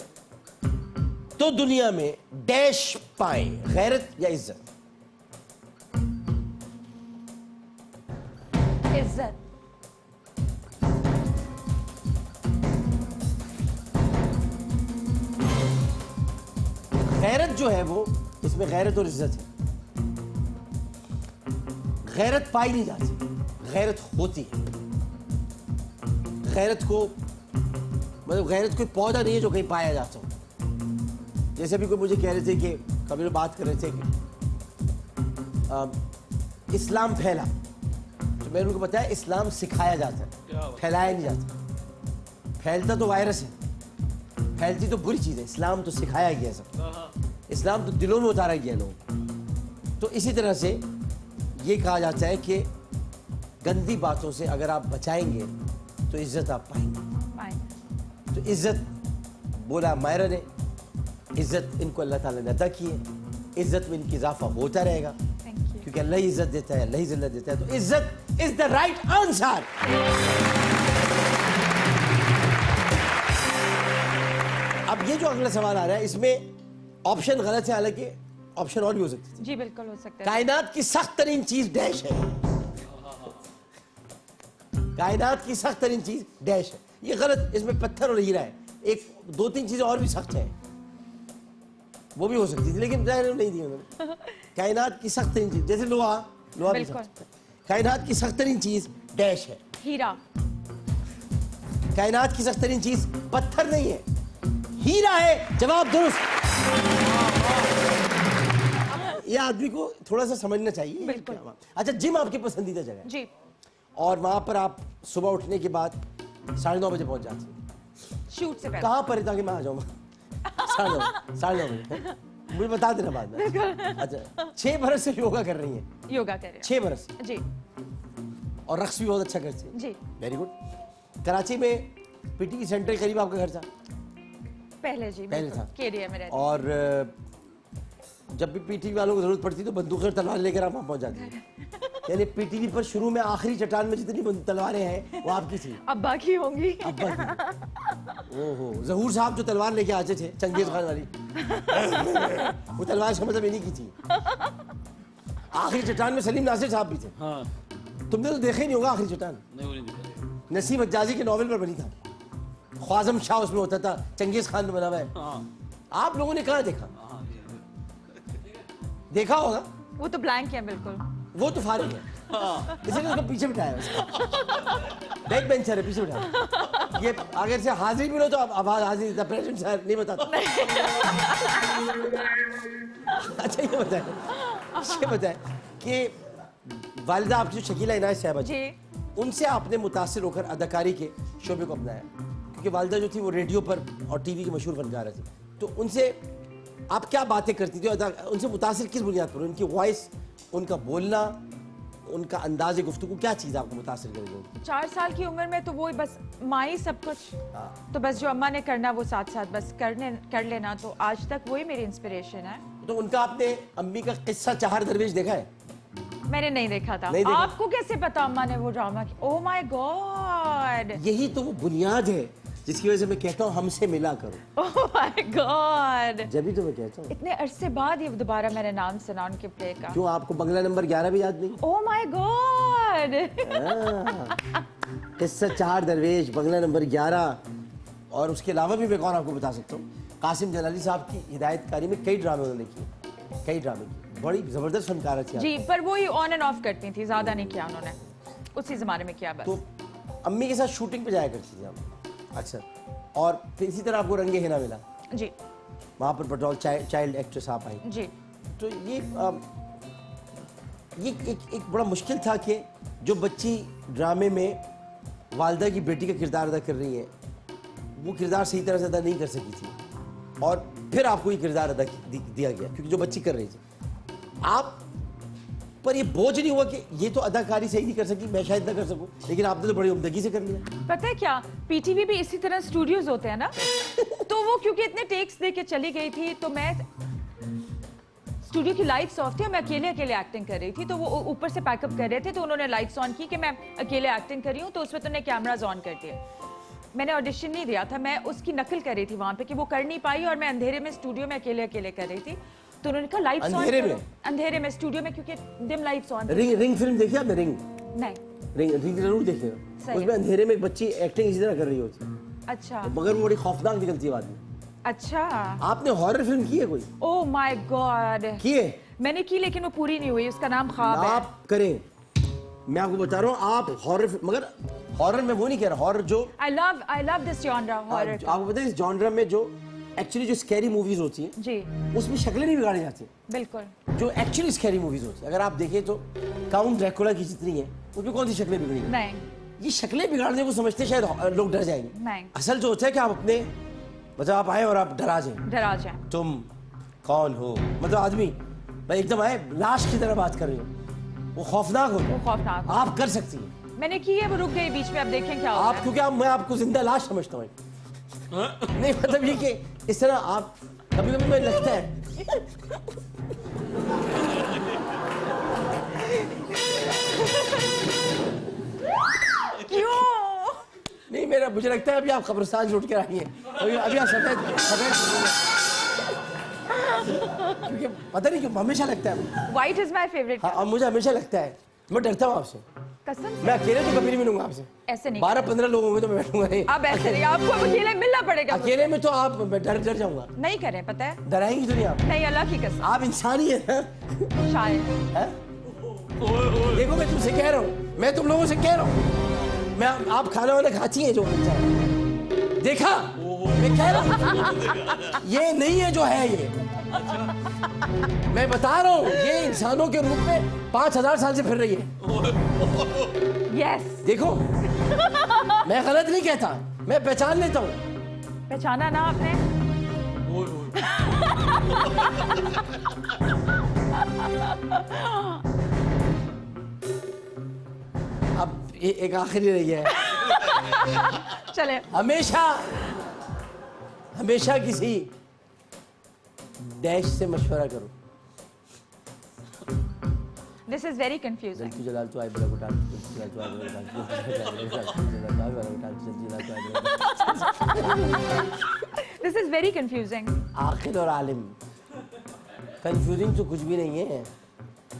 तो दुनिया में डैश पाए, गैरत या इज्जत? इज्जत। गैरत जो है वो, इसमें गैरत और इज्जत है। गैरत पाई नहीं जाती, गैरत होती है। गैरत को मतलब गैरत कोई पौधा नहीं है जो कहीं पाया जाता हो। जैसे अभी कोई मुझे कह रहे थे कि कभी लोग बात कर रहे थे कि इस्लाम फैला, तो मैंने उनको बताया इस्लाम सिखाया जाता है, फैलाया नहीं जाता। फैलता तो वायरस है, फैलती तो बुरी चीज़ है। इस्लाम तो सिखाया गया सब, इस्लाम तो दिलों में उतारा गया लोग। तो इसी तरह से ये कहा जाता है कि गंदी बातों से अगर आप बचाएंगे तो इज्जत आप पाएंगे। तो इज्जत बोला मायरा ने, इज्जत इनको अल्लाह ताला ने अता की है। इज्जत में इनकी इजाफा होता रहेगा, थैंक यू। क्योंकि अल्लाह ही इज्जत देता है, अल्लाह ही जिल्लत देता है। तो इज्जत इज द राइट आंसर। अब ये जो अगला सवाल आ रहा है, इसमें ऑप्शन गलत है, हालांकि ऑप्शन और भी हो सकते थे। जी बिल्कुल हो सकता है। कायनात की सख्त तरीन चीज डैश है। कायनात की सख्त तरीन चीज डैश है, ये गलत। इसमें पत्थर और हीरा है। एक दो तीन चीजें और भी सख्त है, वो भी हो सकती थी, लेकिन नहीं दी उन्होंने। कायनात की सख्त तरीन चीज, जैसे लोहा, लोहा भी बिल्कुल। सख्त है। कायनात की सख्त तरीन चीज डैश है। हीरा। कायनात की सख्त तरीन चीज पत्थर नहीं है, हीरा है। जवाब दुरुस्त। ये आदमी को थोड़ा सा समझना चाहिए। बिल्कुल। अच्छा, जिम आपकी पसंदीदा जगह है जी और वहां पर आप सुबह उठने के बाद 9:30 बजे पहुंच जाती हैं। शूट से पहले। कहाँ पर है ताकि मैं आ जाऊंगा? 9:30 बजे मुझे बता देना बाद में। अच्छा, 6 बरस से योगा कर रही हैं? योगा कर रहे 6 बरस हैं। जी और रक्स भी बहुत अच्छा करती है। जी। Very good. कराची में पीटी सेंटर करीब आपका घर था पहले जी पहले था। के एरिया में रहती और जब भी पीटीवी वालों को जरूरत पड़ती तो बंदूक और तलवार लेकर आप वहाँ पहुँच जाते थे। यानी पीटीवी पर शुरू में आखिरी चट्टान में जितनी तलवारें हैं वो आपकी थी। अब्बा की होंगी। अब्बा की। ओहो जहूर साहब जो तलवार लेके आते थे चंगेज खान वाली वो तलवार का मतलब इन्हीं की थी। आखिरी चट्टान में सलीम नासिर साहब भी थे। हाँ तुमने तो देखा ही नहीं होगा आखिरी चट्टान। नहीं वो नहीं दिखा नसीम हज्जाजी के नॉवेल पर बनी था। ख्वाजम शाह उसमें होता था, चंगेज खान ने बना हुआ है। हाँ आप लोगों ने कहाँ देखा? हाँ देखा होगा। वो तो ब्लैंक है बिल्कुल। वो तो फारिग है इसलिए उसको पीछे बिठाया उसको। बैक बेंचर है पीछे बिठाया। ये अगर से हाजिरी भी लो तो अब हाजिरी था प्रेसिडेंट साहब नहीं बताता। अच्छा ये बताए कि वालिदा आपकी जो शकीला इनायत साहबा जी उनसे आपने मुतासिर होकर अदाकारी के शोबे को अपनाया, क्योंकि वालिदा जो थी वो रेडियो पर और टीवी की मशहूर फनकारा थी। तो उनसे आप क्या बातें करती थी? उनसे मुतासिर किस बुनियाद पर? उनकी वॉइस, उनका बोलना, उनका अंदाज गुफ्तगू, क्या चीज़ आपको मुतासिर करेगी? 4 साल की उम्र में तो वो बस माँ ही सब कुछ। तो बस जो अम्मा ने करना वो साथ साथ बस कर लेना, तो आज तक वही मेरी इंस्पिरेशन है। तो उनका आपने अम्मी का किस्सा चाहर दरवेश देखा है? मैंने नहीं देखा था। नहीं देखा? आपको कैसे पता अम्मा ने वो ड्रामा की? ओह माय गॉड, यही तो वो बुनियाद है जिसकी वजह से मैं कहता हूँ हमसे मिला करो। ओह माय गॉड, जब भी तो मैं कहता हूँ। इतने अरसे बाद ये दोबारा मैंने नाम सुना उनके प्ले का। क्यों आपको बंगला नंबर 11 भी याद नहीं? ओह माय गॉड, किस्सा चाहर दरवेश, बंगला नंबर 11, और उसके अलावा भी मैं कौन आपको बता सकता हूँ, कासिम जलाली साहब की हिदायतकारी में कई ड्रामे उन्होंने किए, कई ड्रामे किए। बड़ी जबरदस्त फनकारा थी जी, पर वो ही ऑन एंड ऑफ करती थी, ज्यादा नहीं किया उन्होंने, उसी जमाने में किया बस। तो अम्मी के साथ शूटिंग पे जाया करती थी आप? अच्छा, और फिर इसी तरह आपको रंगे हिना मिला, जी वहाँ पर बतौर चाइल्ड एक्ट्रेस आप आई। जी। तो ये एक बड़ा मुश्किल था कि जो बच्ची ड्रामे में वालिदा की बेटी का किरदार अदा कर रही है वो किरदार सही तरह से अदा नहीं कर सकी थी, और फिर आपको ये किरदार अदा दिया गया क्योंकि जो बच्ची कर रही थी। आप पर ये बोझ नहीं हुआ कि ये तो अदाकारी सही नहीं कर सकी, मैं शायद ना कर सकूं, लेकिन आपने तो बड़ी उम्दगी से कर लिया। पता है क्या, पीटीवी भी इसी तरह स्टूडियोज होते हैं ना, तो वो क्योंकि इतने टेक्स दे के चली गई थी, तो मैं स्टूडियो की लाइट्स ऑफ थी और मैं अकेले एक्टिंग कर रही थी, तो वो ऊपर से पैकअप कर रहे थे, तो उन्होंने लाइट्स ऑन की कि मैं अकेले एक्टिंग कर रही हूँ, तो उसमें तो उन्होंने कैमराज ऑन कर दिए। मैंने ऑडिशन नहीं दिया था, मैं उसकी नकल कर रही थी वहाँ पे कि वो कर नहीं पाई, और मैं अंधेरे में स्टूडियो में अकेले कर रही थी, तो उन्होंने कहा लाइट्स ऑन अंधेरे करो। में? अंधेरे में स्टूडियो में, क्योंकि dim lights on. Ring film देखी आपने? रिंग नहीं। रिंग जरूर देखी। सही उसमें अंधेरे में एक बच्ची एक्टिंग इसी तरह कर रही होती, अच्छा मगर वो बड़ी खौफनाक निकलती है बाद में। अच्छा। आपने हॉरर फिल्म की है कोई? ओह माय गॉड, की है? मैंने की लेकिन वो पूरी नहीं हुई, उसका नाम ख्वाब है। आप करें, मैं आपको बता रहा हूँ, आप हॉरर, मगर हॉरर में वो नहीं कह रहा, हॉरर जो I love this genre, horror। आपको पता है इस जॉनरा में जो एक्चुअली जो स्कैरी मूवीज होती हैं जी उसमें शक्लें नहीं बिगाड़ी जाती, बिल्कुल। जो एक्चुअली स्कैरी मूवीज होती है। अगर आप देखें तो काउंट ड्रैकुला की जितनी है उसमें कौन सी शक्लें बिगड़ी हैं? नहीं ये शक्लें बिगाड़ने को समझते शायद लोग डर जाएंगे। नहीं। असल जो होता है कि आप अपने मतलब आप आए और आप डरा जाए, डरा जाए। तुम कौन हो, मतलब आदमी भाई एकदम आए लाश की तरह बात कर रही हो, वो खौफनाक हो, वो खौफनाक हो। आप कर सकती हैं। मैंने की है, वो रुक गई बीच में, अब देखें क्या होता आप है। क्योंकि मैं आपको जिंदा लाश समझता हूँ। नहीं मतलब ये कि इस तरह आप कभी कभी मुझे लगता है क्यों? नहीं मेरा मुझे लगता है अभी आप कब्रिस्तान से उठ कर आई हैं, अभी आप सफेद क्योंकि पता नहीं क्यों हमेशा लगता है। White is my favourite. हाँ, और मुझे हमेशा लगता है, मैं डरता हूँ आपसे, कसम से। मैं अकेले तो कभी नहीं मिलूंगा आपसे। ऐसे नहीं, 12-15 लोग होंगे तो मैं बैठूंगा नहीं। अब ऐसे नहीं, आपको अब अकेले मिलना पड़ेगा। अकेले में तो आप डर जाऊंगा। नहीं करें, पता है, डराएंगी तो नहीं आप? नहीं, अल्लाह की कसम, आप इंसान ही है ना? शायद। हैं? देखो मैं तुमसे कह रहा हूँ, मैं तुम लोगों से कह रहा हूँ, मैं आप खाना वाना खाती हैं जो देखा, मैं कह रहा हूँ ये नहीं है जो है, ये मैं बता रहा हूँ, ये इंसानों के रूप में 5000 साल से फिर रही है। यस, देखो मैं गलत नहीं कहता, मैं पहचान लेता हूँ। पहचाना ना आपने? अब एक आखिरी रही है चले हमेशा हमेशा किसी डैश से मशवरा करो। This is very confusing. जल्दी जलाल तो आई बड़ा उठा, जलाल तो आई बड़ा उठा। This is very confusing. आखिल और आलिम, कंफ्यूजिंग तो कुछ भी नहीं है,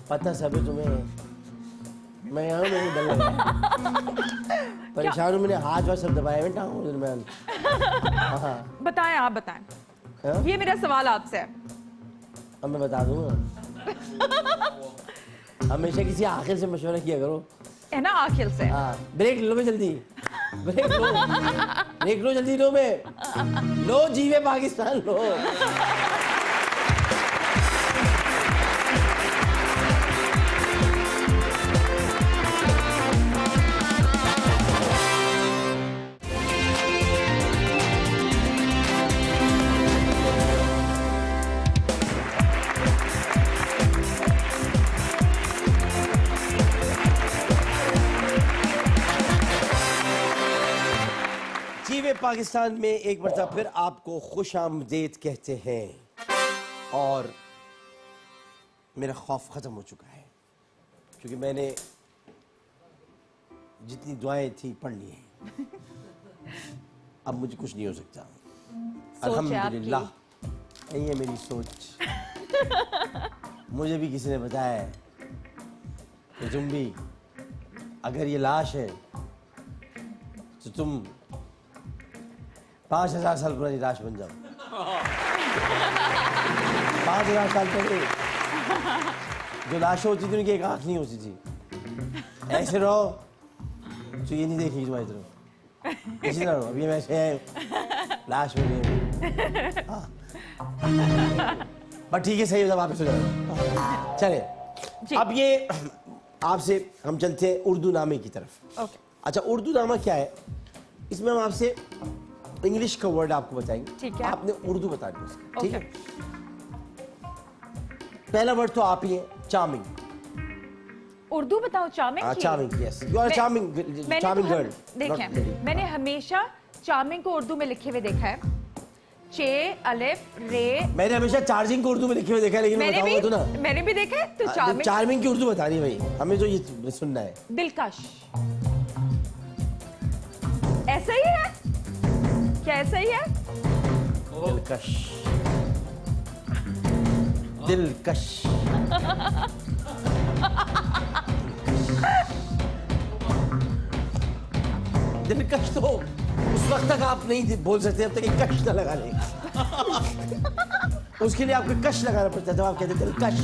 पता सब है तुम्हें। मैं यहाँ मेरे डर लगा, परेशान हूँ, मैंने हाथ वाथ सब दबाए हुए टांगों के दरमियान। हाँ बताएं, आप बताएं। हाँ? ये मेरा सवाल आपसे है। अब मैं बता दूंगा। हमेशा किसी आखिर से मशवरा किया करो। है ना, आखिल से। हाँ, ब्रेक लो में जल्दी, ब्रेक लो, ब्रेक लो जल्दी, लो में लो, जीवे पाकिस्तान लो। जीवे पाकिस्तान में एक बार फिर आपको खुश आमदेद कहते हैं, और मेरा खौफ ख़त्म हो चुका है क्योंकि मैंने जितनी दुआएं थी पढ़ ली हैं। अब मुझे कुछ नहीं हो सकता। अल्हम्दुलिल्लाह, यही है मेरी सोच। मुझे भी किसी ने बताया है कि तुम भी अगर ये लाश है तो तुम 5000 साल पुरानी लाश बन जाओ। 5000 साल पहले जो लाशें होती थी उनकी एक आंख नहीं होती थी। ऐसे रहो तो ये नहीं देखेगी तुम्हारी तरफ, इसी तरह रहो। अभी हम ऐसे हैं, लाश बने। हाँ, बट ठीक है, सही होता, वापस हो जाओ। चले, अब ये आपसे हम चलते हैं उर्दू नामे की तरफ। ओके। अच्छा, उर्दू नामा क्या है? इसमें हम आपसे इंग्लिश का वर्ड आपको बताएंगे, ठीक है। आपने उर्दू बतानी है उसका, ठीक ओके। है? पहला वर्ड तो आप ही है, चार्मिंग। उर्दू बताओ, चार्मिंग की? Charming, yes, you are charming, charming girl. देखें, मैंने हमेशा चार्मिंग को उर्दू में लिखे हुए देखा है, चे, अलिफ, रे। मैंने हमेशा चार्जिंग को उर्दू में लिखे हुए देखा है, लेकिन मैं बताऊंगा तो ना। मैंने भी देखा है, तो चार्मिंग। चार्मिंग की उर्दू बतानी है भाई, हमें तो ये सुनना है। दिलकश। ऐसा ही है क्या? ऐसा ही है? दिलकश, दिलकश। दिलकश तो उस वक्त तक आप नहीं बोल सकते जब तक एक कश न लगा ले। उसके लिए आपको कश लगाना पड़ता है, जब आप कहते दिलकश।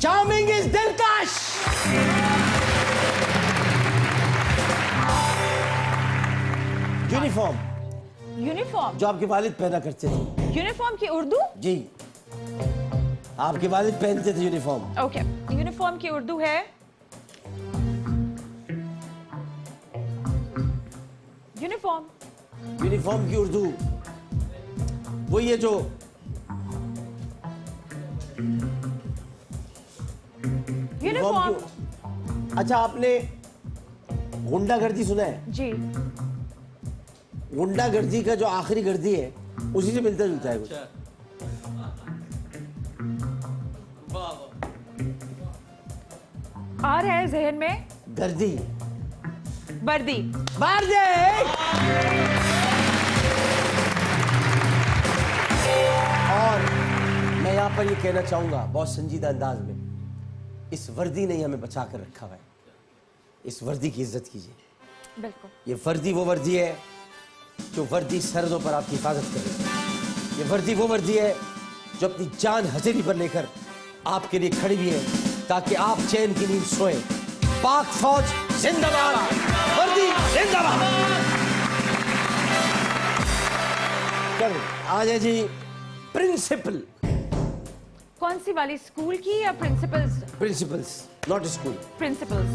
चार्मिंग इज दिलकश। यूनिफॉर्म, यूनिफॉर्म जो आपके वालिद पहना करते थे। यूनिफॉर्म की उर्दू? जी, आपके वालिद पहनते थे यूनिफॉर्म। ओके, यूनिफॉर्म की उर्दू है यूनिफॉर्म। यूनिफॉर्म की उर्दू वही है जो यूनिफॉर्म अच्छा, आपने गुंडागर्दी सुना है? जी। गुंडागर्दी का जो आखिरी गर्दी है उसी से मिलता जुलता है कुछ। आ रहा है जहन में, गर्दी, वर्दी। मार दे। और मैं यहाँ पर ये कहना चाहूंगा बहुत संजीदा अंदाज में, इस वर्दी ने हमें बचा कर रखा हुआ है। इस वर्दी की इज्जत कीजिए। बिल्कुल। ये वर्दी वो वर्दी है जो वर्दी सरहदों पर आपकी हिफाजत करे। ये वर्दी वो वर्दी है जो अपनी जान हथेली पर लेकर आपके लिए खड़ी हुई है ताकि आप चैन की नींद सोए। पाक फौज जिंदाबाद, वर्दी जिंदाबाद। चलो आ जाए जी, प्रिंसिपल। कौन सी वाली, स्कूल की या principles? Principles, not school. Principles.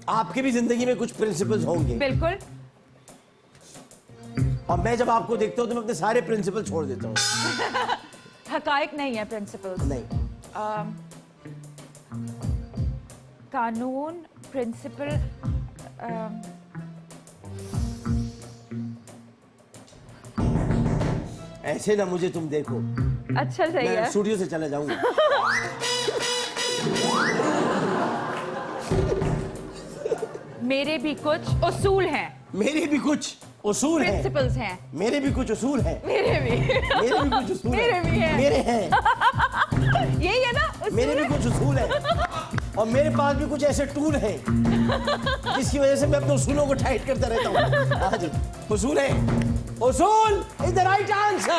आपकी भी जिंदगी में कुछ प्रिंसिपल्स होंगे, बिल्कुल। और मैं जब आपको देखता हूँ तो मैं अपने सारे प्रिंसिपल छोड़ देता हूँ। हकायक नहीं है प्रिंसिपल्स। नहीं, कानून, प्रिंसिपल, ऐसे ना मुझे तुम देखो, अच्छा सही मैं है। स्टूडियो से चला जाऊंगा। मेरे भी कुछ उसूल हैं, मेरे भी कुछ उसूल हैं, प्रिंसिपल्स हैं। मेरे भी कुछ उसूल हैं, मेरे भी मेरे भी कुछ उसूल मेरे भी हैं। मेरे हैं, यही है ना उसूल? मेरे भी कुछ उसूल हैं, और मेरे पास भी कुछ ऐसे टूल हैं जिसकी वजह से मैं अपने उसूलों को टाइट करता रहता हूँ। हाँ जी, उसूल है, उसूल इज द राइट आंसर।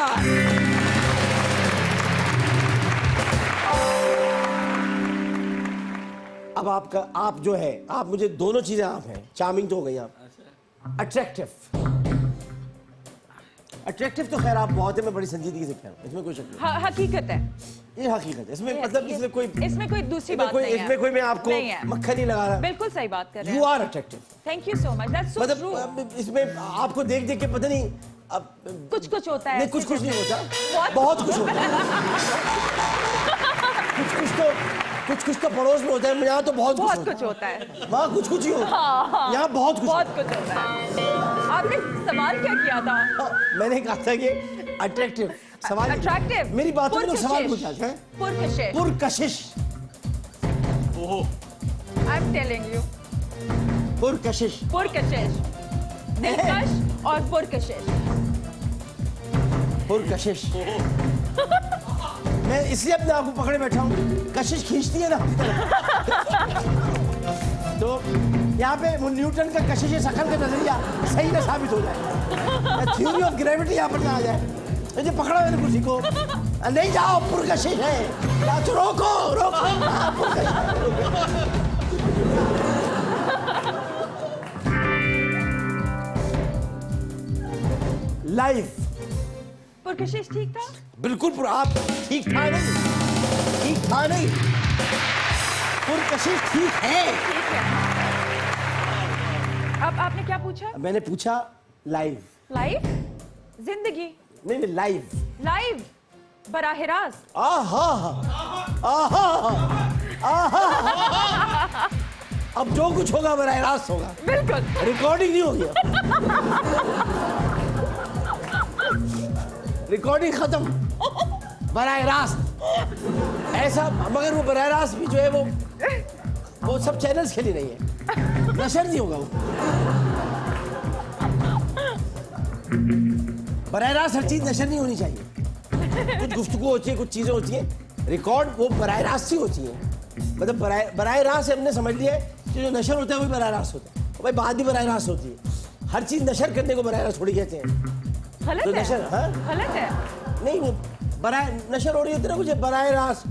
अब आप जो है, आप मुझे दोनों चीजें आप हैं। चार्मिंग तो हो गई आप, अट्रैक्टिव। अट्रैक्टिव तो खैर आप बहुत है, मैं बड़ी संजीदगी से कह रहा हूँ, इसमें कोई शक नहीं। हकीकत है। ये हकीकत है, इसमें मतलब इसमें कोई दूसरी बात नहीं है। इसमें कोई मैं आपको नहीं है। मक्खन नहीं लगा रहा। बिल्कुल सही बात कर रहे यू हैं। Are attractive. Thank you so much, that's so true. मतलब इसमें आपको देख देख के पता नहीं अब कुछ कुछ होता है। नहीं, कुछ कुछ नहीं होता, बहुत बहुत कुछ होता है। कुछ तो पड़ोस में होता है, यहाँ तो बहुत कुछ होता है। वहाँ कुछ कुछ ही होता है, यहाँ बहुत कुछ होता है। आपने सवाल क्या किया था? मैंने कहा था कि अट्रैक्टिव सवाल। अट्रैक्टिव, मेरी बात में सवाल पूछा है। पुरकशिश। आई एम टेलिंग यू, पुरकशिश। दिलकश और पुरकशिश। मैं इसलिए अपने आप को पकड़े बैठा हूँ, कशिश खींचती है ना तो यहाँ पे न्यूटन का कशिश शकल का नजरिया सही ना साबित हो जाए, थ्योरी ऑफ ग्रेविटी यहाँ पर ना आ जाए। मुझे पकड़ा मैंने कुर्सी को, नहीं जाओ पुरकशिश है, रोको रोको। लाइफ पुरकशिश ठीक था? बिल्कुल आप ठीक था नहीं, पुरकशिश ठीक है। ठीक है। अब आपने क्या पूछा? मैंने पूछा लाइफ। लाइफ, जिंदगी। नहीं लाइफ, लाइव, बराह रास्त। अब जो कुछ होगा बराह रास्त होगा, बिल्कुल। रिकॉर्डिंग नहीं होगी, रिकॉर्डिंग खत्म, बराह रास्त ऐसा। मगर वो बराह रास्त भी जो है वो सब चैनल्स के लिए नहीं है, नशर नहीं होगा वो। बराह रास्त हर चीज नशर नहीं होनी चाहिए। कुछ गुफ्तगू होती है, कुछ चीजें होती हैं, रिकॉर्ड वो बराह रास्त ही होती है। मतलब बराह रास्त से हमने समझ लिया है कि जो नशर होता है वही बराह रास्त होता है। भाई बात भी बराह रास्त होती है, हर चीज नशर करने को बराह रास्त थोड़ी कहते हैं। गलत तो है। नशर, हाँ? गलत है। नहीं वो बराह नशर हो रही होती है ना मुझे बराह रास्त,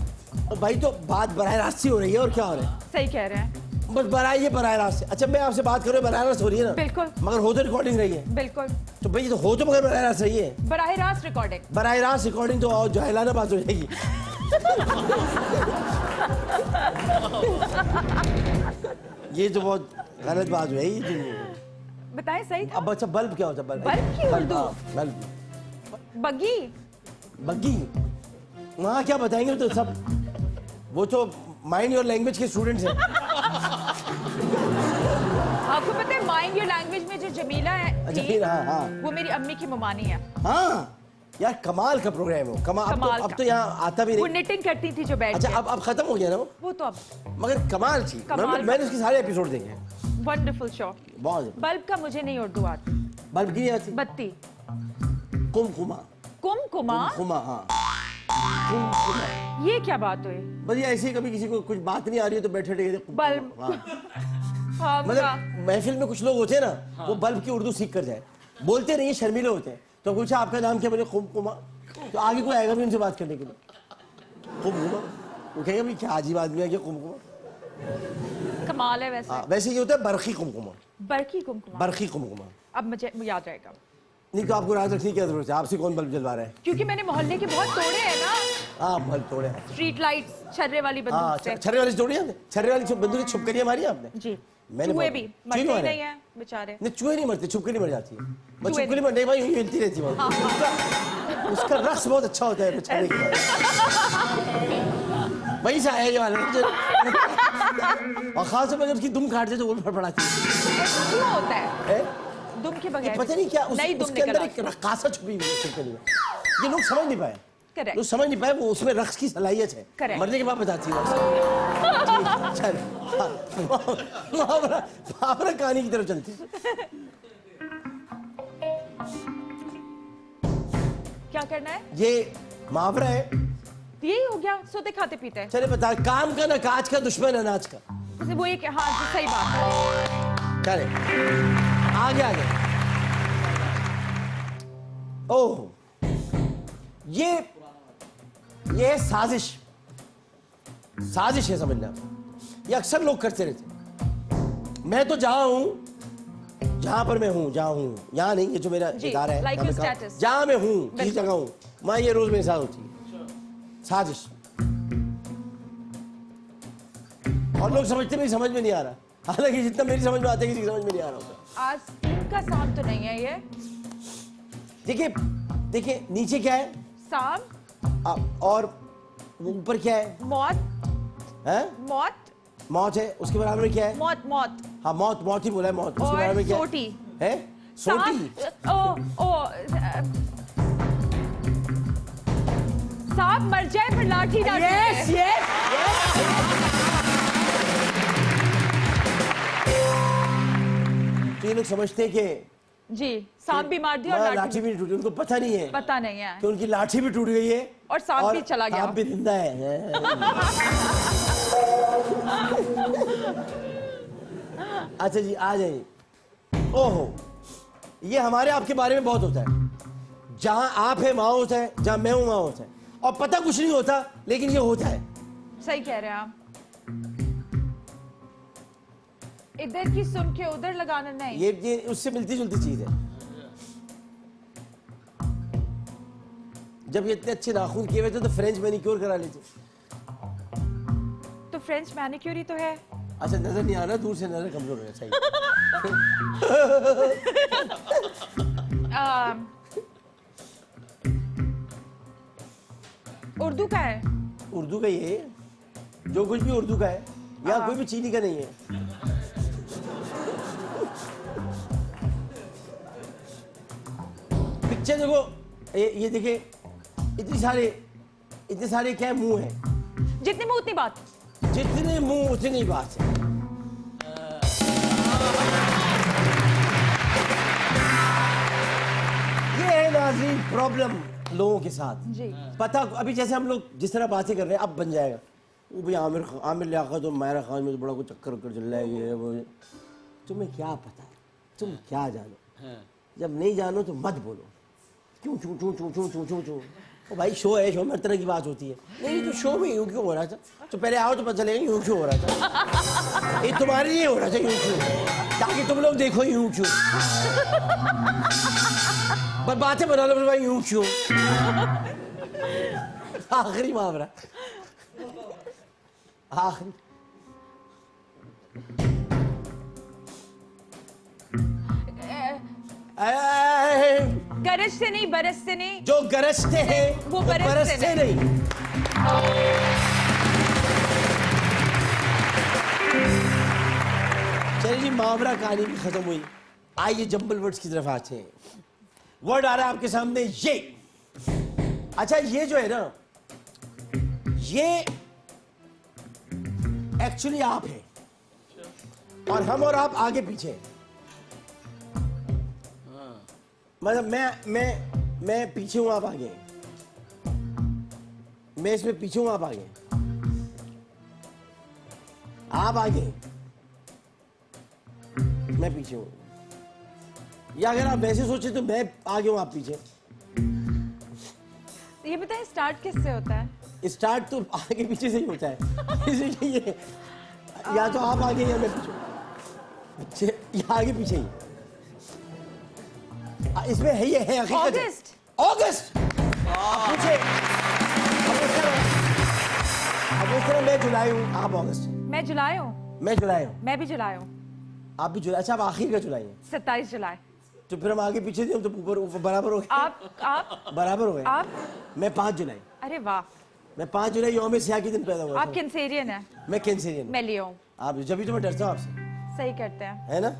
और भाई तो बात बराह रास्त ही हो रही है, और क्या हो रहा है? सही कह रहे हैं। बस बराह रास्त। अच्छा मैं आपसे बात कर रहा हूँ, बराह रास्त हो रही है ना? बिल्कुल। मगर हो तो रिकॉर्डिंग रही है। बिल्कुल। तो भाई तो हो तो मगर बराह रास्त रही है। बराह रास्त रिकॉर्डिंग। बराह रास्त रिकॉर्डिंग तो और जाहिलाना बात हो जाएगी। ये तो बहुत गलत बात हुई ये तो। बताएं सही था? अब अच्छा बल्ब क्या होता है? बल्ब की उर्दू? बल्ब, बग्गी। बग्गी वहाँ क्या बताएंगे? तो सब वो तो माइंड योर लैंग्वेज के स्टूडेंट्स हैं। आपको पता है माइंड योर लैंग्वेज में जो जमीला है अच्छा थी, फिर हाँ वो मेरी अम्मी की ममानी है। हाँ यार कमाल का प्रोग्राम हो, अब तो यहाँ आता भी वो नहीं। निटिंग करती थी जो बैठ अच्छा के। अब खत्म हो गया ना वो तो अब मगर कमाल थी। मैंने उसके सारे एपिसोड देखे, वंडरफुल शो। बहुत। बल्ब का मुझे नहीं उर्दू आती। बल्ब की आती? बत्ती। कुमकुमा। कुमकुमा? कुमकुमा, हाँ कुमकुमा। ये क्या बात हुई? बस ये ऐसे ही कभी किसी को कुछ बात नहीं आ रही है तो बैठे रहिए बल्ब। हाँ, मतलब महफिल में कुछ लोग होते हैं ना, वो बल्ब की उर्दू सीख कर जाए, बोलते नहीं, शर्मीले होते हैं। तो पूछा आपका नाम क्या? बोले कुमकुमा। तो आगे कोई आएगा भी उनसे बात करने के लिए, कुमकुमा। वो कहेगा भाई क्या अजीब आदमी है क्या कुमकुमा। कमाल है वैसे। वैसे ये होता है बरखी कुमकुमा। बरखी कुमकुमा। बरखी कुमकुमा। अब मुझे याद रहेगा। नहीं तो आपको याद रखने की क्या जरूरत है? आपसे कौन बल्ब जलवा रहा है? क्योंकि मैंने मोहल्ले के बहुत तोड़े हैं ना। हाँ बल्ब तोड़े हैं। स्ट्रीट लाइट्स, छर्रे वाली हाँ बंदूक से। छर्रे वाली तोड़ी है? छर्रे वाली बंदूक छुप करिए मारी आपने? जी। मैंने चूहे बहुत- भी चूहे मरते मारे? नहीं है बेचारे। नहीं चूहे नहीं मरते, छुपके नहीं मर जाती है। बस चूहे छुपके नहीं मरने भाई यूं हिलती रहती है। उसका रक्स बहुत अच्छा होता है बेचारे का। वही से आया ये वाला और खास तौर पर जब उसकी दुम काट जाए तो वो फड़फड़ाती क्यों होता है है। दुम के बगैर? पता नहीं क्या नई दुम उसके निकल अंदर आती एक रक्कासा छुपी हुई है छिपकली में। ये लोग समझ नहीं पाए। Correct. लोग समझ नहीं पाए वो उसमें रक्स की सलाहियत है। Correct. मरने के बाद बताती है। चल मुहावरा कहानी की तरफ चलती है। क्या करना है? ये मुहावरा है। यही हो गया, सोते खाते पीते। चले बता, काम का ना काज का, दुश्मन अनाज का। जैसे वो एक, हाँ जी, सही बात है। चले आगे आगे। ओह, ये है साजिश। साजिश है, समझना। ये अक्सर लोग करते रहते। मैं तो जहां हूं, जहां पर मैं हूं, जहां हूं, यहां नहीं, ये जो मेरा जी, इदारा है, like जहां your मैं काम- status. जहां मैं हूं, किसी बिल्कुल। जगह हूं, वहां ये रोज मेरे साथ होती है। साजिश। और लोग समझते भी समझ में नहीं आ रहा, हालांकि जितना मेरी समझ में आता है किसी की समझ में नहीं आ रहा होता। आज इनका सांप तो नहीं है ये। देखिए देखिए, नीचे क्या है सांप और ऊपर क्या है? मौत। हैं? मौत मौत है, उसके बराबर में क्या है? मौत मौत हाँ, मौत मौत ही बोला है, मौत। उसके और बराबर में क्या सोटी। है? सोटी। सांप सांप मर जाए पर लाठी ना यस टूटे। यस। तो ये लोग समझते हैं कि जी, सांप भी मार दिया और लाठी लाठी भी नहीं टूटी, उनको पता नहीं है पता नहीं है। कि उनकी लाठी भी टूट गई है और सांप भी चला गया। सांप भी जिंदा है। अच्छा जी, आ जाइए। ओहो, ये हमारे आपके बारे में बहुत होता है। जहां आप है वहां होता है, जहां मैं हूं वहां होता है, और पता कुछ नहीं होता, लेकिन ये होता है। सही कह रहे हैं आप। इधर की सुन के उधर लगाना नहीं। ये उससे मिलती जुलती चीज है। जब ये इतने अच्छे नाखून किए हुए थे तो फ्रेंच मैनिक्योर करा लेते। तो फ्रेंच मैनिक्योर ही तो है। अच्छा, नजर नहीं आ रहा, दूर से नजर कमजोर हो गया। सही। उर्दू का है। उर्दू का ये है। जो कुछ भी उर्दू का है, यहाँ कोई भी चीनी का नहीं है। पिक्चर देखो, ये देखिए, इतने सारे क्या मुंह है। जितने में उतनी बात। जितने मुंह उतनी बात है। ये है नाज़रीन प्रॉब्लम लोगों के साथ। जी। पता, अभी जैसे हम लोग जिस तरह बातें कर रहे हैं, अब बन जाएगा वो भाई आमिर लियाकत और मायरा खान में तो बड़ा कुछ चक्कर चल रहा है, ये वो। तुम्हें क्या पता है, तुम क्या जानो? जब नहीं जानो तो मत बोलो। क्यों चूं चूं चूं चूं चूं चूं चूं। ओ भाई, शो है, शो में हर तरह की बात होती है। नहीं तो शो में यूं क्यों हो रहा था? तो पहले आओ तो पता चलेगा यूं क्यों हो रहा था। ये तुम्हारे लिए हो रहा था यूं क्यों, ताकि तुम लोग देखो यूं क्यों। बस बातें बना लो भाई, यूं क्यों। आखिरी मुहावरा, आखिरी। गरज से नहीं, बरस से नहीं। जो गरजते हैं वो बरसते नहीं। चलिए जी, मुहावरा कहानी भी खत्म हुई। आइए जंबल वर्ड्स की तरफ आते हैं। वर्ड आ रहा है आपके सामने, ये। अच्छा, ये जो है ना, ये एक्चुअली आप है, और हम और आप आगे पीछे। मतलब मैं पीछे हूं, आप आगे। मैं इसमें पीछे हूं, आप आगे। आप आगे, मैं पीछे हूं। या अगर आप वैसे सोचे तो मैं आगे हूं, आप पीछे। ये बताएं, स्टार्ट किससे होता है? स्टार्ट तो आगे पीछे से ही होता है। इसलिए या तो आप आगे या मैं पीछे, या आगे पीछे ही। इसमें है, ये है हकीकत है। अगस्त। अगस्त। पूछे, अब इस तरह मैं जुलाई हूँ, आप अगस्त। मैं जुलाई हूँ। मैं जुलाई हूँ, मैं भी जुलाई हूँ। आप भी जुलाई। अच्छा, आप आखिर का जुलाई हैं, 27 जुलाई। तो फिर हम आगे पीछे थे, हम तो ऊपर बराबर हो गए। आप बराबर हो गए। आप मैं 5 जुलाई। अरे वाह, मैं 5 जुलाई यौम सियाह के दिन पैदा हुआ आप था। कैंसेरियन है, मैं कैंसेरियन हूँ। मैं लियो हूँ। आप जब तो मैं डरता हूँ आपसे, सही करते हैं। है ना?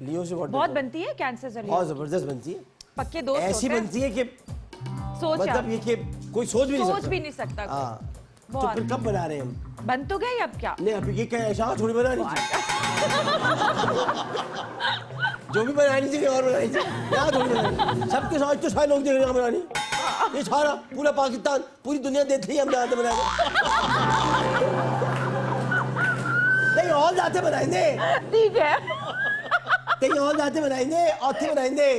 लियो से बहुत डरता हूँ। बनती है कैंसर से बहुत लियो। जबरदस्त बनती है। पक्के दोस्त ऐसी होते हैं। बनती है कि सोच मतलब ये कि कोई सोच भी नहीं सकता। सोच भी नहीं सकता कोई। हाँ। तो बहुत। फिर कब बना रहे हैं हम? बन तो गए अब क्या? नहीं अभी ये क्या ऐसा थोड़ी बनानी चाहिए। जो भी बनानी चाहिए और बनानी चाहिए, यहाँ थोड़ी बनानी। सबके साथ तो सारे लोग देख रहे हैं बनानी। ये सारा पूरा पाकिस्तान, पूरी दुनिया देख रही है हम जानते बनाए। नहीं और जाते बनाएंगे, ठीक है। कहीं और जाते बनाएंगे, औथे बनाएंगे।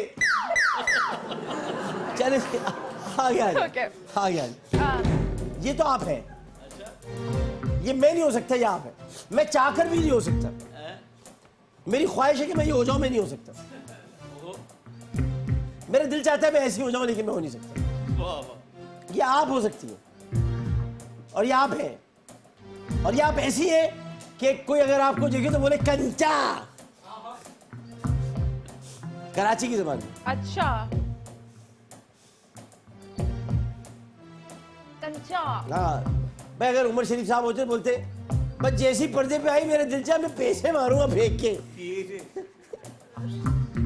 चले आ गया Okay. आ गया। हाँ, ये तो आप है, ये मैं नहीं हो सकता, ये आप है। मैं चाहकर भी नहीं हो सकता। मेरी ख्वाहिश है कि मैं ये हो जाऊं, मैं नहीं हो सकता। मेरा दिल चाहता है मैं ऐसी हो जाऊं, लेकिन मैं हो नहीं सकता। ये आप हो सकती है और ये आप है, और ये आप ऐसी है कि कोई अगर आपको देखे तो बोले कंचा। कराची की जबान में अच्छा। कंचा। हाँ, मैं अगर उमर शरीफ साहब होते बोलते बस जैसी पर्दे पे आई मेरे दिल चाह मैं पैसे मारूंगा फेंक के।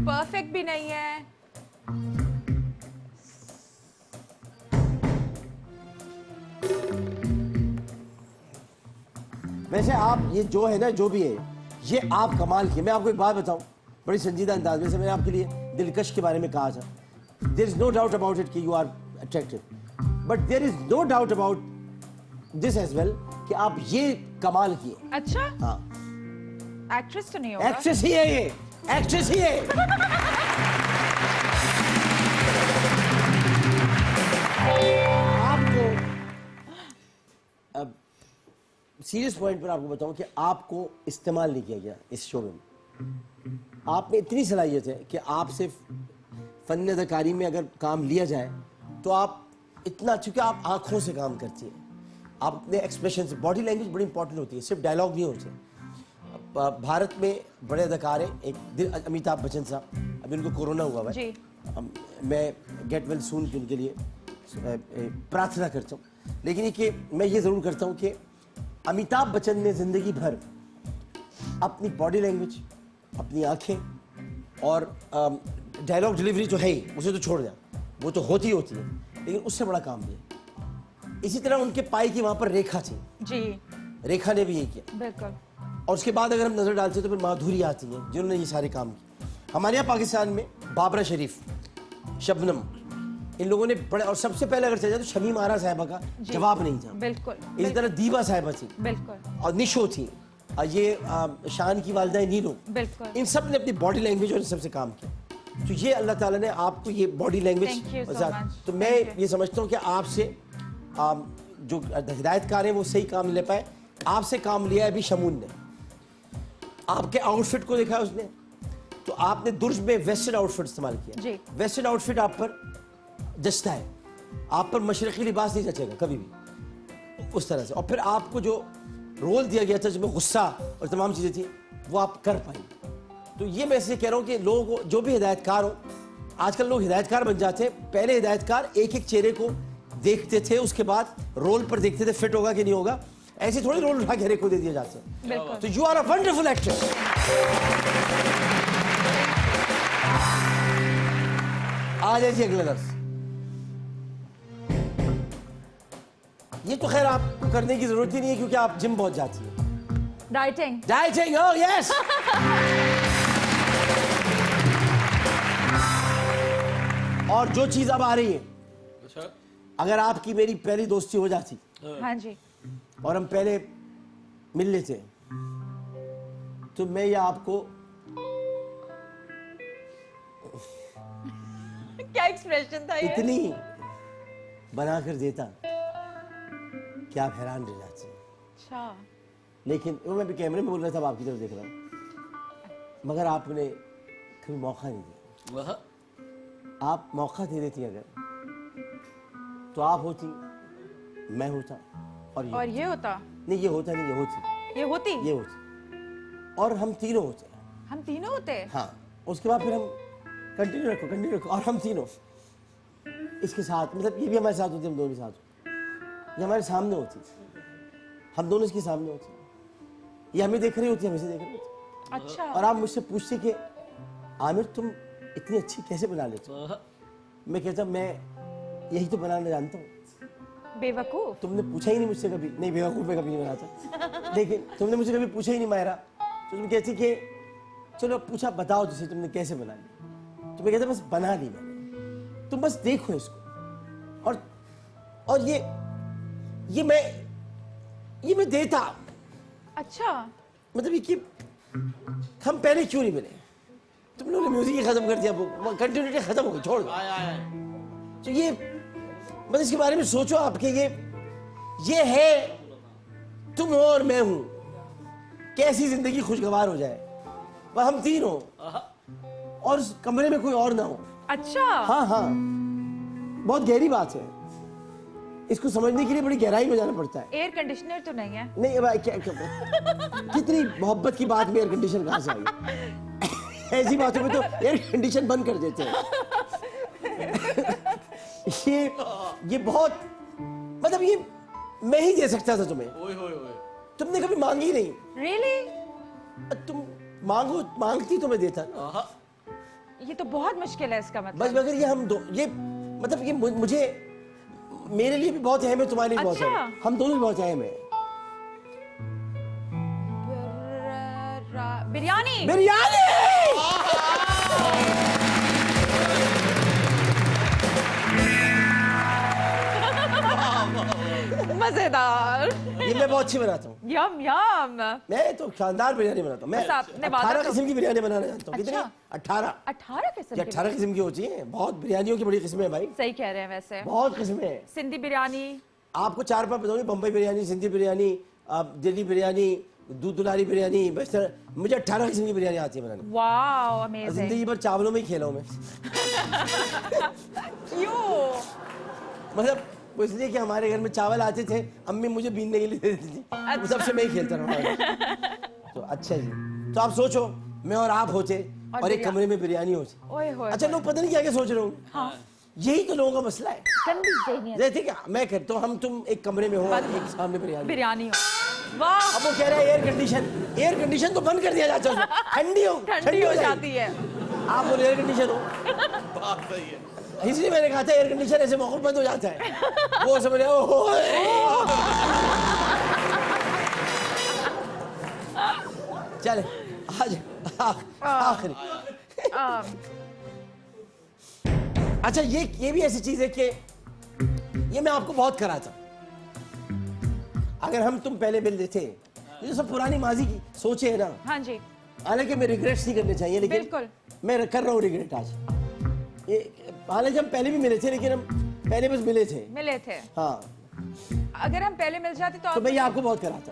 परफेक्ट भी नहीं है। वैसे आप ये जो है ना, जो भी है, ये आप कमाल की। मैं आपको एक बात बताऊं बड़ी संजीदा अंदाज में से, मैंने आपके लिए दिलकश के बारे में कहा था। There is no doubt about it कि you are attractive, but there is no doubt about this as well कि आप ये कमाल की है। अच्छा, हाँ, एक्ट्रेस तो नहीं होगा। एक्ट्रेस ही है, ये एक्ट्रेस ही है। आपको अब सीरियस पॉइंट पर आपको बताऊं कि आपको इस्तेमाल नहीं किया गया इस शो में। आप में इतनी सलाहियत है कि आपसे फन अदाकारी में अगर काम लिया जाए तो आप इतना, चूंकि आप आंखों से काम करती हैं, आप अपने एक्सप्रेशन से, बॉडी लैंग्वेज बड़ी इंपॉर्टेंट होती है, सिर्फ डायलॉग नहीं होते। भारत में बड़े अदाकार हैं, एक अमिताभ बच्चन साहब, अभी उनको कोरोना हुआ हुआ है। जी। मैं गेट वेल सून की उनके लिए प्रार्थना करता हूँ। लेकिन ये कि मैं ये ज़रूर करता हूँ कि अमिताभ बच्चन ने ज़िंदगी भर अपनी बॉडी लैंग्वेज, अपनी आंखें और डायलॉग डिलीवरी जो है ही, उसे तो छोड़ दिया, वो तो होती होती है, लेकिन उससे बड़ा काम दिया। इसी तरह उनके पाई की वहाँ पर रेखा थी, जी रेखा ने भी यही किया। बिल्कुल। और उसके बाद अगर हम नजर डालते तो फिर माधुरी आती है जिन्होंने ये सारे काम किए। हमारे यहाँ पाकिस्तान में बाबरा शरीफ, शबनम, इन लोगों ने बड़े, और सबसे पहले अगर चले जाए तो शमीम आरा साहिबा का जवाब नहीं था। बिल्कुल। इसी तरह दीबा साहिबा थी, बिल्कुल। और निशो थी, और ये शान की वालदा नीलो, बिल्कुल। इन सब ने अपनी बॉडी लैंग्वेज और इन सबसे काम किया। तो ये अल्लाह ताला ने आपको ये body language, Thank you so much. तो मैं Thank you. ये समझता हूँ कि आपसे जो हिदायतकार हैं वो सही काम नहीं ले पाए। आपसे काम लिया है अभी शमून ने, आपके आउटफिट को देखा है उसने, तो आपने दुर्ज में वेस्टर्न आउटफिट इस्तेमाल किया। जी। वेस्टर्न आउटफिट आप पर जचता है, आप पर मशरक़ी लिबास नहीं जचेगा कभी भी उस तरह से। और फिर आपको जो रोल दिया गया था जिसमें गुस्सा और तमाम चीज़ें थी वो आप कर पाई। तो ये मैं इसलिए कह रहा हूँ कि लोगों को, जो भी हिदायतकार हो, आजकल लोग हिदायतकार बन जाते हैं। पहले हिदायतकार एक एक चेहरे को देखते थे, उसके बाद रोल पर देखते थे फिट होगा कि नहीं होगा। ऐसे थोड़ी रोल उठा के हर एक को दे दिए जाते हैं। बिल्कुल। तो you are a wonderful actress. आ जाइए अगला लफ्ज। ये तो खैर आपको करने की जरूरत ही नहीं है क्योंकि आप जिम बहुत जाती हैं। डाइटिंग। Dieting, oh yes. और जो चीज अब आ रही है, अच्छा, अगर आपकी मेरी पहली दोस्ती हो जाती हाँ जी। और हम पहले मिल लेते तो मैं ये आपको क्या एक्सप्रेशन था ये? इतनी बना कर देता कि आप हैरान रह जाते। अच्छा। लेकिन वो मैं भी कैमरे में बोल रहा था, अब आपकी तरफ देख रहा हूँ, मगर आपने कभी मौका नहीं दिया। वह आप मौका दे देती अगर, तो आप होती, मैं होता, और ये होता? नहीं, ये होता नहीं, ये होती, ये होती? ये होती, और हम तीनों होते। हम तीनों होते? हाँ, उसके बाद फिर हम कंटिन्यू रखो, और हम तीनों इसके साथ, मतलब ये भी हमारे साथ होते, हम दोनों भी साथ होते। ये हमारे सामने होती थी, हम दोनों इसके सामने होते, ये हमें देख रही होती, हम इसे देख रहे होते। अच्छा। और आप मुझसे पूछते कि आमिर तुम इतनी अच्छी कैसे बना लेते हो? मैं कहता मैं यही तो बनाना जानता हूँ। बेवकूफ। तुमने पूछा ही नहीं मुझसे कभी। नहीं, बेवकूफ मैं कभी नहीं बनाता, लेकिन तुमने मुझसे कभी पूछा ही नहीं मायरा, तो तुम कहती कि चलो पूछा बताओ जिसे तुमने कैसे बना ली, तो मैं कहता बस बना ली मैंने, तुम बस देखो इसको। और ये मैं देता। अच्छा। मतलब ये कि हम पहले क्यों नहीं बने? तुम लोगों ने म्यूजिक ही खत्म कर दिया, वो कंटिन्यूटी खत्म हो गई, छोड़ दो। तो ये मतलब इसके बारे में सोचो आपके, ये है तुम हो और मैं हूं, कैसी जिंदगी खुशगवार हो जाए, वह हम तीन हो और उस कमरे में कोई और ना हो। अच्छा। हाँ हाँ, बहुत गहरी बात है, इसको समझने के लिए बड़ी गहराई में जाना पड़ता है। एयर कंडीशनर तो नहीं है? नहीं, अब कितनी मोहब्बत की बात में एयर कंडीशन कहाँ से आई? ऐसी बातों में तो एयर कंडीशन बंद कर देते हैं। ये बहुत मतलब ये मैं ही दे सकता था तुम्हें, तुमने कभी मांगी नहीं। Really? तुम मांगती तो मैं देता ना। ये तो बहुत मुश्किल है इसका मतलब। बस मगर ये हम दो, ये मतलब ये मुझे, मेरे लिए भी बहुत अहम है, तुम्हारे लिए भी बहुत अच्छा। अहम है, हम दोनों भी बहुत अहम है। बिरयानी। बिरयानी। मजेदार। ये मैं बहुत अच्छी बनाता हूँ। यम यम। मैं तो शानदार बिरयानी बनाता हूँ। मैं बस आपने बात 18 तो- किस्म की बिरयानी बनाना जानता हूँ। अच्छा। कितनी? 18। 18 किस्म ये की? 18 किस्म की होती है, बहुत बिरयानियों की बड़ी किस्में हैं भाई, सही कह रहे हैं वैसे। बहुत किस्में हैं। सिंधी बिरयानी। आपको 4-5 बताऊंगी, बम्बई बिरयानी, सिंधी बिरयानी, दिल्ली बिरयानी, दूध दुलारी बिरयानी, बस मुझे 18 किस्म की बिरयानी आती है बनानी। Wow, amazing. जिंदगी भर चावलों में ही खेला हूँ मैं। क्यों? मतलब वो इसलिए कि हमारे घर में चावल आते थे, अम्मी मुझे बीनने के लिए दे देती थी, वो तब से मैं ही खेलता रहा। तो अच्छा जी, तो आप सोचो मैं और आप होते और एक कमरे में बिरयानी होती। ओए होए। अच्छा, लोग पता नहीं क्या क्या सोच रहे होंगे। हाँ। यही तो लोगों का मसला है। गंदी ज़हनियत। जैसे कि मैं कहता हूँ हम तुम एक कमरे में हो और एक सामने बिरयानी। बिरयानी हो। वाह। अब वो कह रहे हैं एयर कंडीशन तो बंद कर दिया जाता है, ठंडी हो जाती है। आप बोले एयर कंडीशन हो, बात सही है। इसलिए मैंने कहा था एयर कंडीशन ऐसे मौके बंद हो जाता है। वो समझ रहे हो। चले आज आखिरी। अच्छा, ये भी ऐसी चीज है कि ये मैं आपको बहुत करा था। अगर हम तुम पहले मिल लेते, ये सब पुरानी माजी की सोचे है ना। हाँ जी। हालांकि मैं रिग्रेट्स नहीं करने चाहिए, लेकिन बिल्कुल। मैं कर रहा हूँ रिग्रेट आज। हालांकि हम पहले भी मिले थे, लेकिन हम पहले बस मिले थे। हाँ, अगर हम पहले मिल जाते तो तो मैं ये आपको बहुत कराता।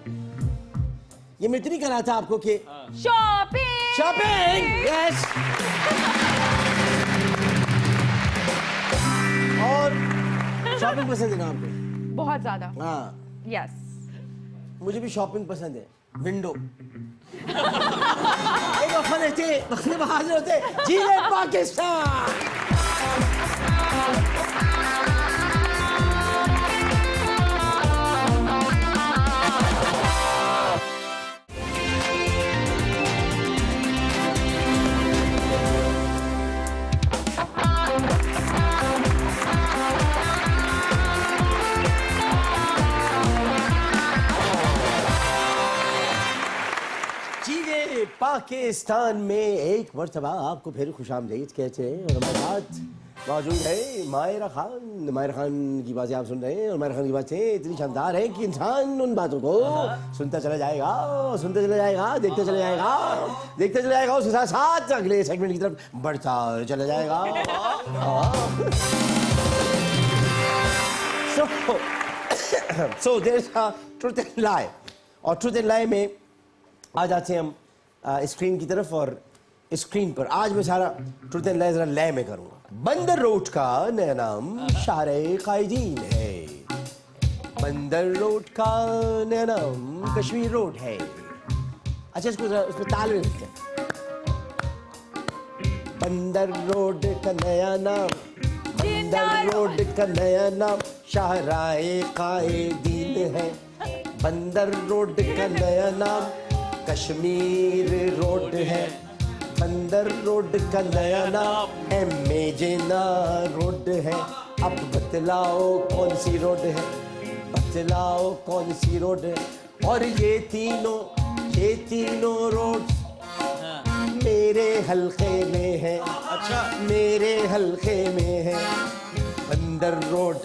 ये मैं इतनी कराता आपको कि शॉपिंग। यस। और शॉपिंग पसंद है ना आपको? बहुत ज्यादा। हाँ, यस। मुझे भी शॉपिंग पसंद है। विंडो एक वफा रहते, वफे बहादुर होते, जिले पाकिस्तान। पाकिस्तान में एक मर्तबा आपको फिर खुशामदीद कहते हैं और हमारे साथ मौजूद है मायरा खान। मायरा खान की बातें आप सुन रहे हैं और मायरा खान की बातें इतनी शानदार है कि इंसान उन बातों को सुनता चला जाएगा, सुनता चला जाएगा, देखते चला जाएगा, देखते चला जाएगा, उसके साथ साथ अगले सेगमेंट की तरफ बढ़ता चला जाएगा। So there is truth and lie, और ट्रुथ एंड लाई में आ जाते हैं हम स्क्रीन की तरफ। और स्क्रीन पर आज मैं सारा ट्रुथ एंड लाई जरा लय में करूंगा। बंदर रोड का नया नाम शारे कायदीन है। बंदर रोड का नया नाम कश्मीर रोड है। अच्छा, इसको जरा उसमें ताल में लिखते हैं। बंदर रोड का नया नाम, बंदर रोड का नया नाम शाहराए कायदीन है, बंदर रोड का नया नाम कश्मीर रोड है, बंदर रोड का नया नाम मेजना रोड है। अब बतलाओ कौन सी रोड है, बतलाओ कौन सी रोड है। और ये तीनों रोड मेरे हल्के में है, अच्छा मेरे हल्के में है। बंदर रोड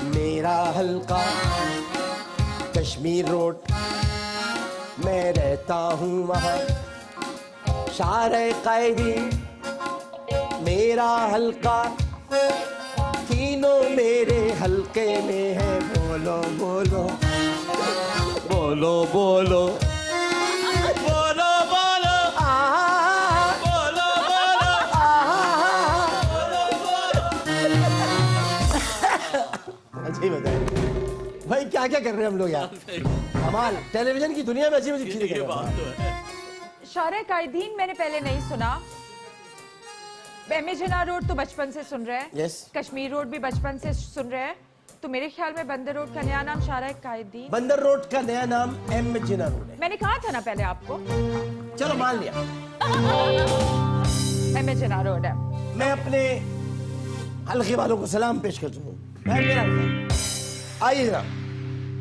मेरा हल्का, कश्मीर रोड मैं रहता हूँ वहाँ। शाहराए कायदीन मेरा हल्का, तीनों मेरे हल्के में है। बोलो बोलो बोलो बोलो बोलो बोलो आहा बोलो बोलो आहा। बोलो अच्छा ही बताइए भाई, क्या क्या कर रहे हैं हम लोग यार। कमाल, टेलीविजन की दुनिया में अजीब अजीब चीजें कर ये रहे बात हैं। तो है। शाहराए कायदीन मैंने पहले नहीं सुना। मेजना रोड तो बचपन से सुन रहे हैं। Yes. कश्मीर रोड भी बचपन से सुन रहे हैं। तो मेरे ख्याल में बंदर रोड का नया नाम शाहराए कायदीन। बंदर रोड का नया नाम मेजना रोड है। मैंने कहा था ना पहले आपको, चलो मान लिया। मेजना रोड है। मैं अपने हल्के वालों को सलाम पेश करता हूँ। मैं मेरा हल्का। आइए जरा,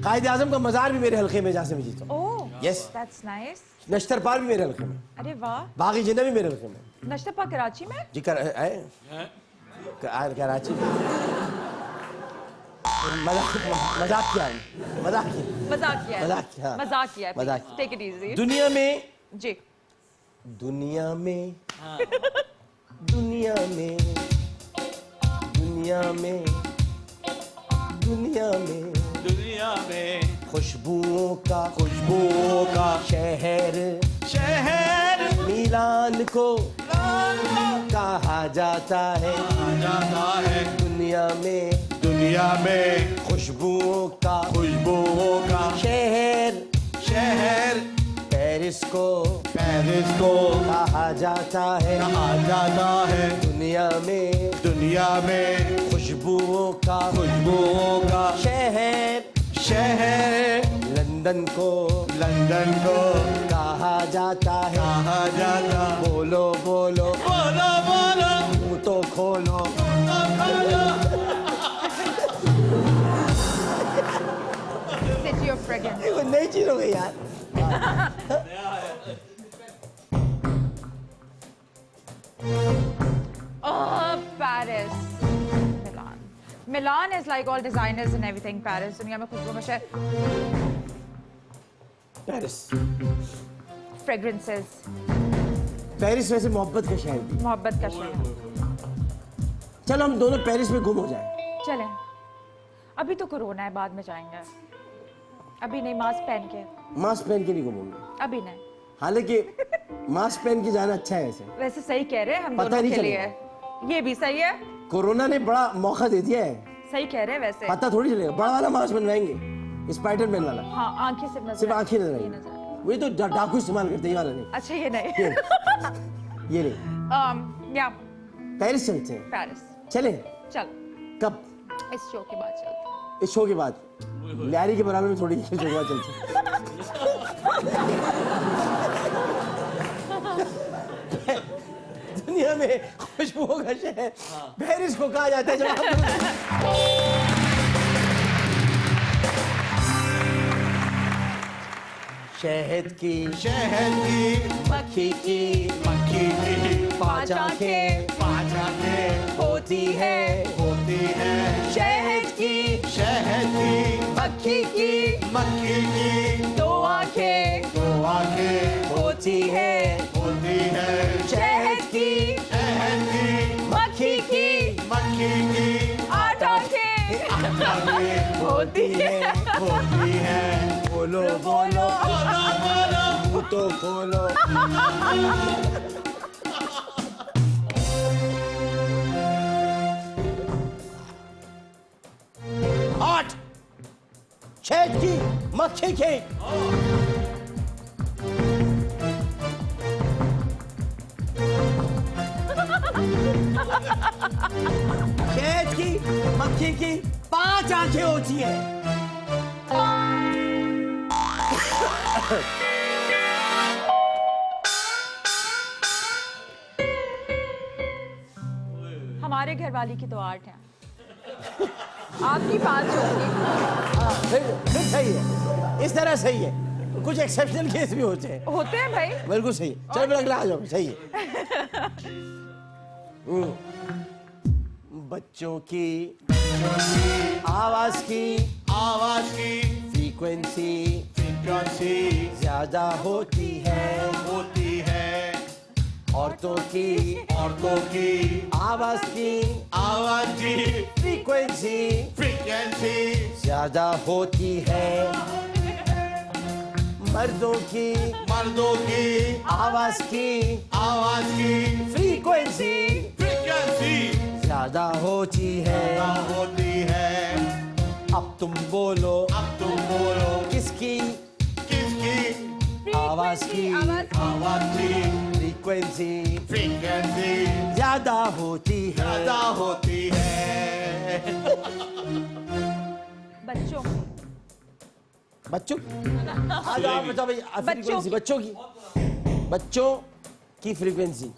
कायदे आजम का मजार भी मेरे हल्के में जहाँ से मैं जीता हूँ। Oh, Yes. That's nice. नश्तर पार भी मेरे हल्के में, अरे वाह। बागी जिन्ना भी मेरे हल्के में। नशतपा कराची में? जी कराची मजाक किया है, मजाक किया। मजाक किया है। मजाक किया, हाँ। मजाक किया है। मजाक किया। Take it easy. दुनिया में जी। दुनिया में दुनिया में दुनिया में दुनिया में दुनिया में खुशबुओं का शहर मिलान को कहा जाता है। जाता है दुनिया में खुशबुओं का शहर शहर पेरिस को कहा जाता है। दुनिया में खुशबुओं का शहर लंदन को कहा जाता है। बोलो बोलो मुंह तो खोलो। City of Fragrance. ये कोई नई चीज हो गई यार। Oh, Paris. Milan is like all designers and everything. Paris, दुनिया में खुशबू का शहर. पेरिस Fragrances, पेरिस वैसे मोहब्बत का शहर भी। मोहब्बत का शहर. चलो हम दोनों पेरिस में गुम हो जाएं। चलें. अभी तो कोरोना है, बाद में जाएंगे. अभी नहीं, मास्क पहन के. मास्क पहन के नहीं गुम होंगे। अभी नहीं. हालांकि मास्क पहन के जाना अच्छा है। ऐसे वैसे सही कह रहे हैं हम पता दोनों नहीं के लिए. चलेगा। ये भी सही है. कोरोना ने बड़ा मौका दे दिया है। सही कह रहे हैं वैसे. पता थोड़ी चलेगा। बड़ा वाला मास्क बनवाएंगे, स्पाइडरमैन वाला। हाँ, आंखें सिर्फ नजर. सिर्फ आंखें नजर ये आएंगी। नजर आए. वही तो डाकू इस्तेमाल करते हैं, ये वाला नहीं। अच्छा, ये नहीं. ये नहीं। या पेरिस चलते हैं। पेरिस. चले चल, कब? इस शो के बाद चलते हैं. इस शो के बाद लैरी के बराबर में थोड़ी शो के बाद चलते हैं। दुनिया में खुशबुओं का शहर पेरिस को कहा जाता है। जब शहद की मक्खी की पांच आंखें होती है। शहद की मक्खी की दो आंखें होती है। शहद की मक्खी की आठ आंखें होती है। बोलो बोलो मुंह तो खोलो। आठ शहद की मक्खी के शहद की मक्खी की 5 आंखें होती हैं। हमारे घर वाली की तो 8 है, आपकी 5 होगी। हाँ, फिर सही है, इस तरह सही है। कुछ एक्सेप्शनल केस भी होते हैं। होते हैं भाई। बिल्कुल सही है। चलो फिर अगला आ जाओ, सही है। बच्चों की आवाज की फ्रीक्वेंसी ज्यादा होती है औरतों की आवाज की फ्रीक्वेंसी ज्यादा होती है मर्दों की आवाज की फ्रीक्वेंसी ज्यादा होती है। अब तुम बोलो किसकी आवाज की फ्रीक्वेंसी ज्यादा होती है। बच्चों आज आप बताओ भाई, फ्रीक्वेंसी बच्चों की फ्रीक्वेंसी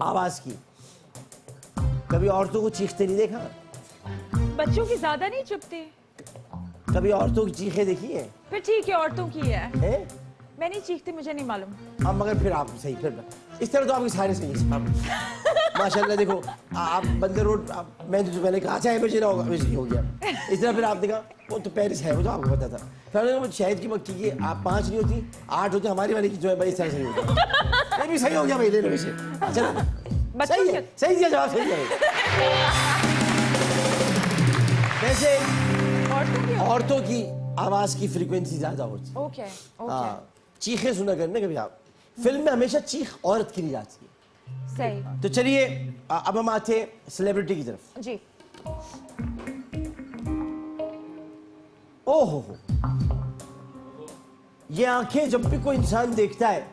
आवाज की। कभी औरतों को चीखते नहीं देखा? बच्चों की ज्यादा नहीं चुपती। कभी औरतों की चीखें देखी है? फिर ठीक है, औरतों की है। हैं? मैं नहीं चीखती, मुझे नहीं मालूम। अब मगर फिर आप सही, फिर इस तरह तो आपके सारे सही हैं माशाल्लाह। देखो आप बंदे रोड, मैंने तो पहले कहा चाहे बजे होगा, वैसे हो गया। इस तरह फिर आपने कहा वो तो पेरिस है, वो तो आपको पता था। फिर शहद की मक्खी की आप 5 नहीं होती, 8 होती, हमारी वाली की जो है भाई इस तरह सही होती। ये भी सही हो गया भाई, ले लो इसे। चलो सही दिया जवाब, सही दिया। वैसे औरतों की आवाज की फ्रीक्वेंसी ज्यादा होती है। ओके हाँ, चीखें सुना करने कभी आप फिल्म में हमेशा चीख औरत की नहीं जाती है। सही। तो चलिए अब हम आते सेलिब्रिटी की तरफ। जी। ओहो, ये आंखें जब भी कोई इंसान देखता है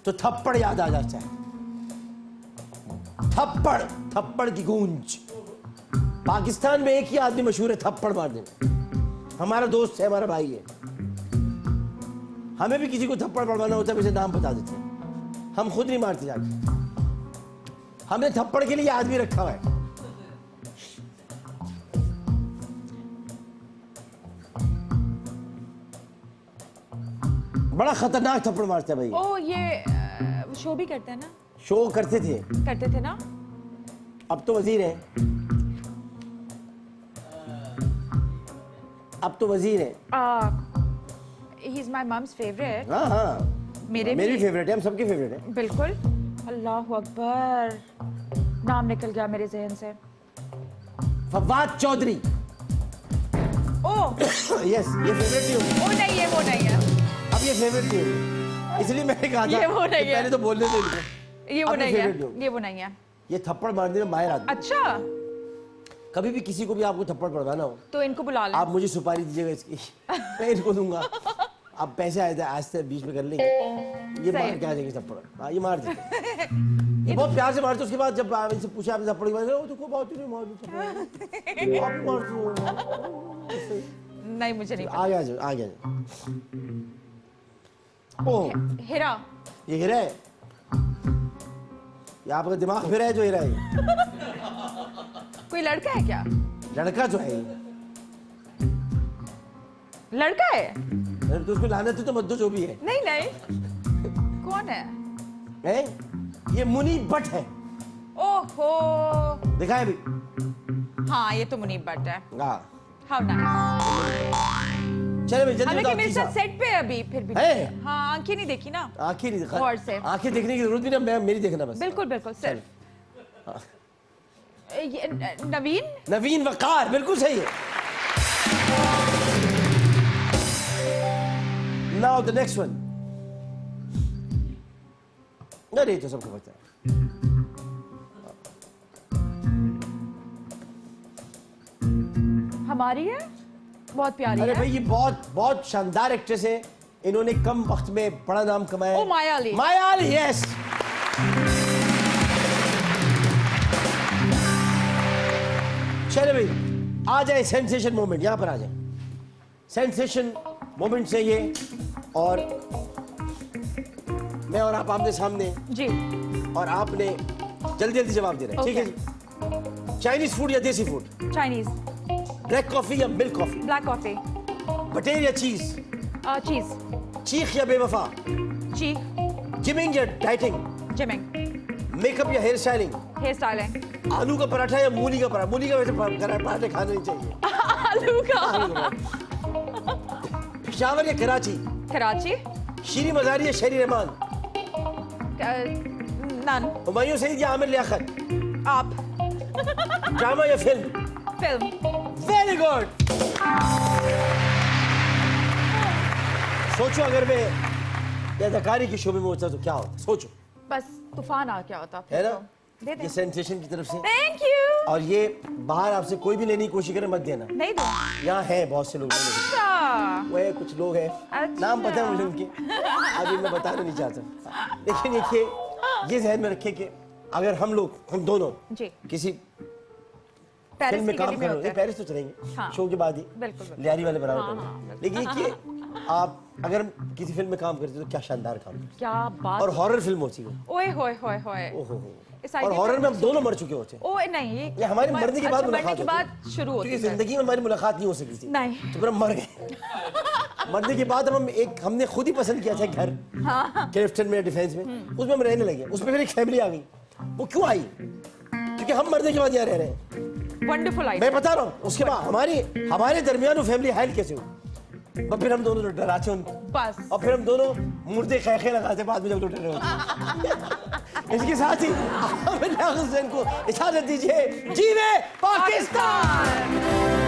तो थप्पड़ याद आ जाता है। थप्पड़ की गूंज। पाकिस्तान में एक ही आदमी मशहूर है थप्पड़ मारने में, हमारा दोस्त है, हमारा भाई है। हमें भी किसी को थप्पड़ पड़वाना होता है, वैसे नाम बता देते हैं, हम खुद नहीं मारते जाके। हमने थप्पड़ के लिए आदमी रखा हुआ है। बड़ा खतरनाक थप्पड़ मारते हैं भाई। ओ ये शो भी करते हैं ना? शो करते थे ना? अब तो वजीर है। He is my mum's favourite. हाँ, मेरी फेवरेट है, हम सबके फेवरेट है। बिल्कुल। अल्लाह अकबर, नाम निकल गया मेरे जहन से। फवाद चौधरी। ओह यस, ये फेवरेट नहीं होगी। वो नहीं है, वो नहीं है। अब ये फेवरेट नहीं होगी, इसलिए मैंने कहा था ये वो नहीं है। पहले तो बोलने दे इनको। ये वो अब नहीं favorite है, होगी। ये वो नहीं है। ये थप्पड़ मारने में माहिर आदमी। अच्छा, कभी भी किसी को भी आपको थप्पड़ पड़वाना हो तो इनको बुला लें। आप मुझे सुपारी दीजिएगा इसकी, मैं इनको दूंगा। अब पैसे आए थे, आज से बीच में कर लेंगे। ये मार के आ जाएंगे थप्पड़। हाँ, ये मार देते। ये बहुत प्यार से मारते। उसके बाद जब इनसे पूछा आपने थप्पड़ मारे, तो खूब बहुत नहीं मार नहीं, मुझे नहीं आ गया आ गया। ओह, हीरा। ये हीरा है? ये आपका दिमाग फिर है जो हीरा है? कोई लड़का है क्या? लड़का जो है, लड़का है? अरे तो उसको लाने तो मत दो, जो भी है। नहीं नहीं, कौन है? हैं? ये मुनीब भट्ट है। ओहो, दिखाए भी। हाँ ये तो मुनीब भट्ट है। हाँ, हाउ नाइस। चले भाई जल्दी हालांकि बताओ। मेरे साथ सेट पे है अभी, फिर भी है? हाँ, आंखें नहीं देखी ना। आंखें नहीं गौर से। आंखें देखने की जरूरत भी ना, मेरी देखना बस। बिल्कुल बिल्कुल सर। ये नवीन वकार, बिल्कुल सही है। Now the next one. अरे तो सबको पता है। हमारी है, बहुत प्यारी अरे है। भाई ये बहुत शानदार एक्ट्रेस है। इन्होंने कम वक्त में बड़ा नाम कमाया। ओ माया अली। माया अली, यस। चले भाई, आ जाए सेंसेशन मोमेंट, यहां पर आ जाए। सेंसेशन मोमेंट से ये, और मैं और आप आमने सामने, जी और आपने जल्दी जल्दी जवाब दे रहे हैं, ठीक है जी? चाइनीज फूड या desi food? Chinese. Black coffee या milk coffee? Black coffee. Butter या चीज? चीज। चीख या बेवफा? चीक। जिमिंग या डाइटिंग? जिमिंग। मेकअप या हेयर स्टाइलिंग? Hair styling. आलू का पराठा या मूली का पराठा? मूली का वैसे पराठे खाने नहीं चाहिए। आलू का। पेशावर या कराची? कराची। शीरी मज़ारी या शेरी रहमान? नन। हुमायूं सईद या आमिर लियाकत? आप। ड्रामा या फिल्म? फिल्म। Very good. सोचो अगर मैं अदाकारी के शोबे में होता तो क्या होता, सोचो। बस तूफान आ क्या होता है ना? दे दे। ये सेंसेशन की तरफ से, थैंक यू। और ये बाहर आपसे कोई भी लेने की कोशिश करे मत देना। नहीं दो। यहाँ है बहुत से लोग, अच्छा। वो है, कुछ लोग हैं, अच्छा। नाम पता है मुझे उनके, अभी मैं बताना नहीं चाहता, लेकिन देखिए ये ध्यान में रखें कि अगर हम दोनों जी किसी पेरिस फिल्म में की काम गली कर में रहे होते हैं, हैं। पेरिस तो चलेंगे हाँ। शो के बाद ही, बिल्कुल, बिल्कुल। लियारी वाले बराबर हाँ, कर हाँ, लेंगे। लेकिन देखिए आप अगर किसी फिल्म में काम करते हो तो क्या शानदार काम करते क्या बात। हो। और हॉरर फिल्म होती है, ओए होए होए होए। ओहो, इस और idea हॉरर पे- में हम दोनों मर चुके होते हैं। ओए नहीं ये हमारी मरने के बाद अच्छा, मरने मुलाकात के होती है। बाद शुरू होती क्योंकि है। जिंदगी में हमारी मुलाकात नहीं हो सकी थी, नहीं। तो फिर हम मर गए। मरने के बाद हमने खुद ही पसंद किया था एक घर, क्लिफ्टन में, डिफेंस में, उसमें हम रहने लगे। उसमें फिर एक फैमिली आ गई। वो क्यों आई? क्योंकि हम मरने के बाद यहाँ रह रहे हैं। वंडरफुल मैं आइडिया। बता रहा हूँ, उसके बाद हमारे दरमियान वो फैमिली हाइल कैसे हुई। और फिर हम दोनों डराते उनको, बस। और फिर हम दोनों मुर्दे खैखे लगाते बाद में जब डरे होते। इसके साथ ही आमिर लियाकत हुसैन को इजाजत दीजिए। जीवे पाकिस्तान।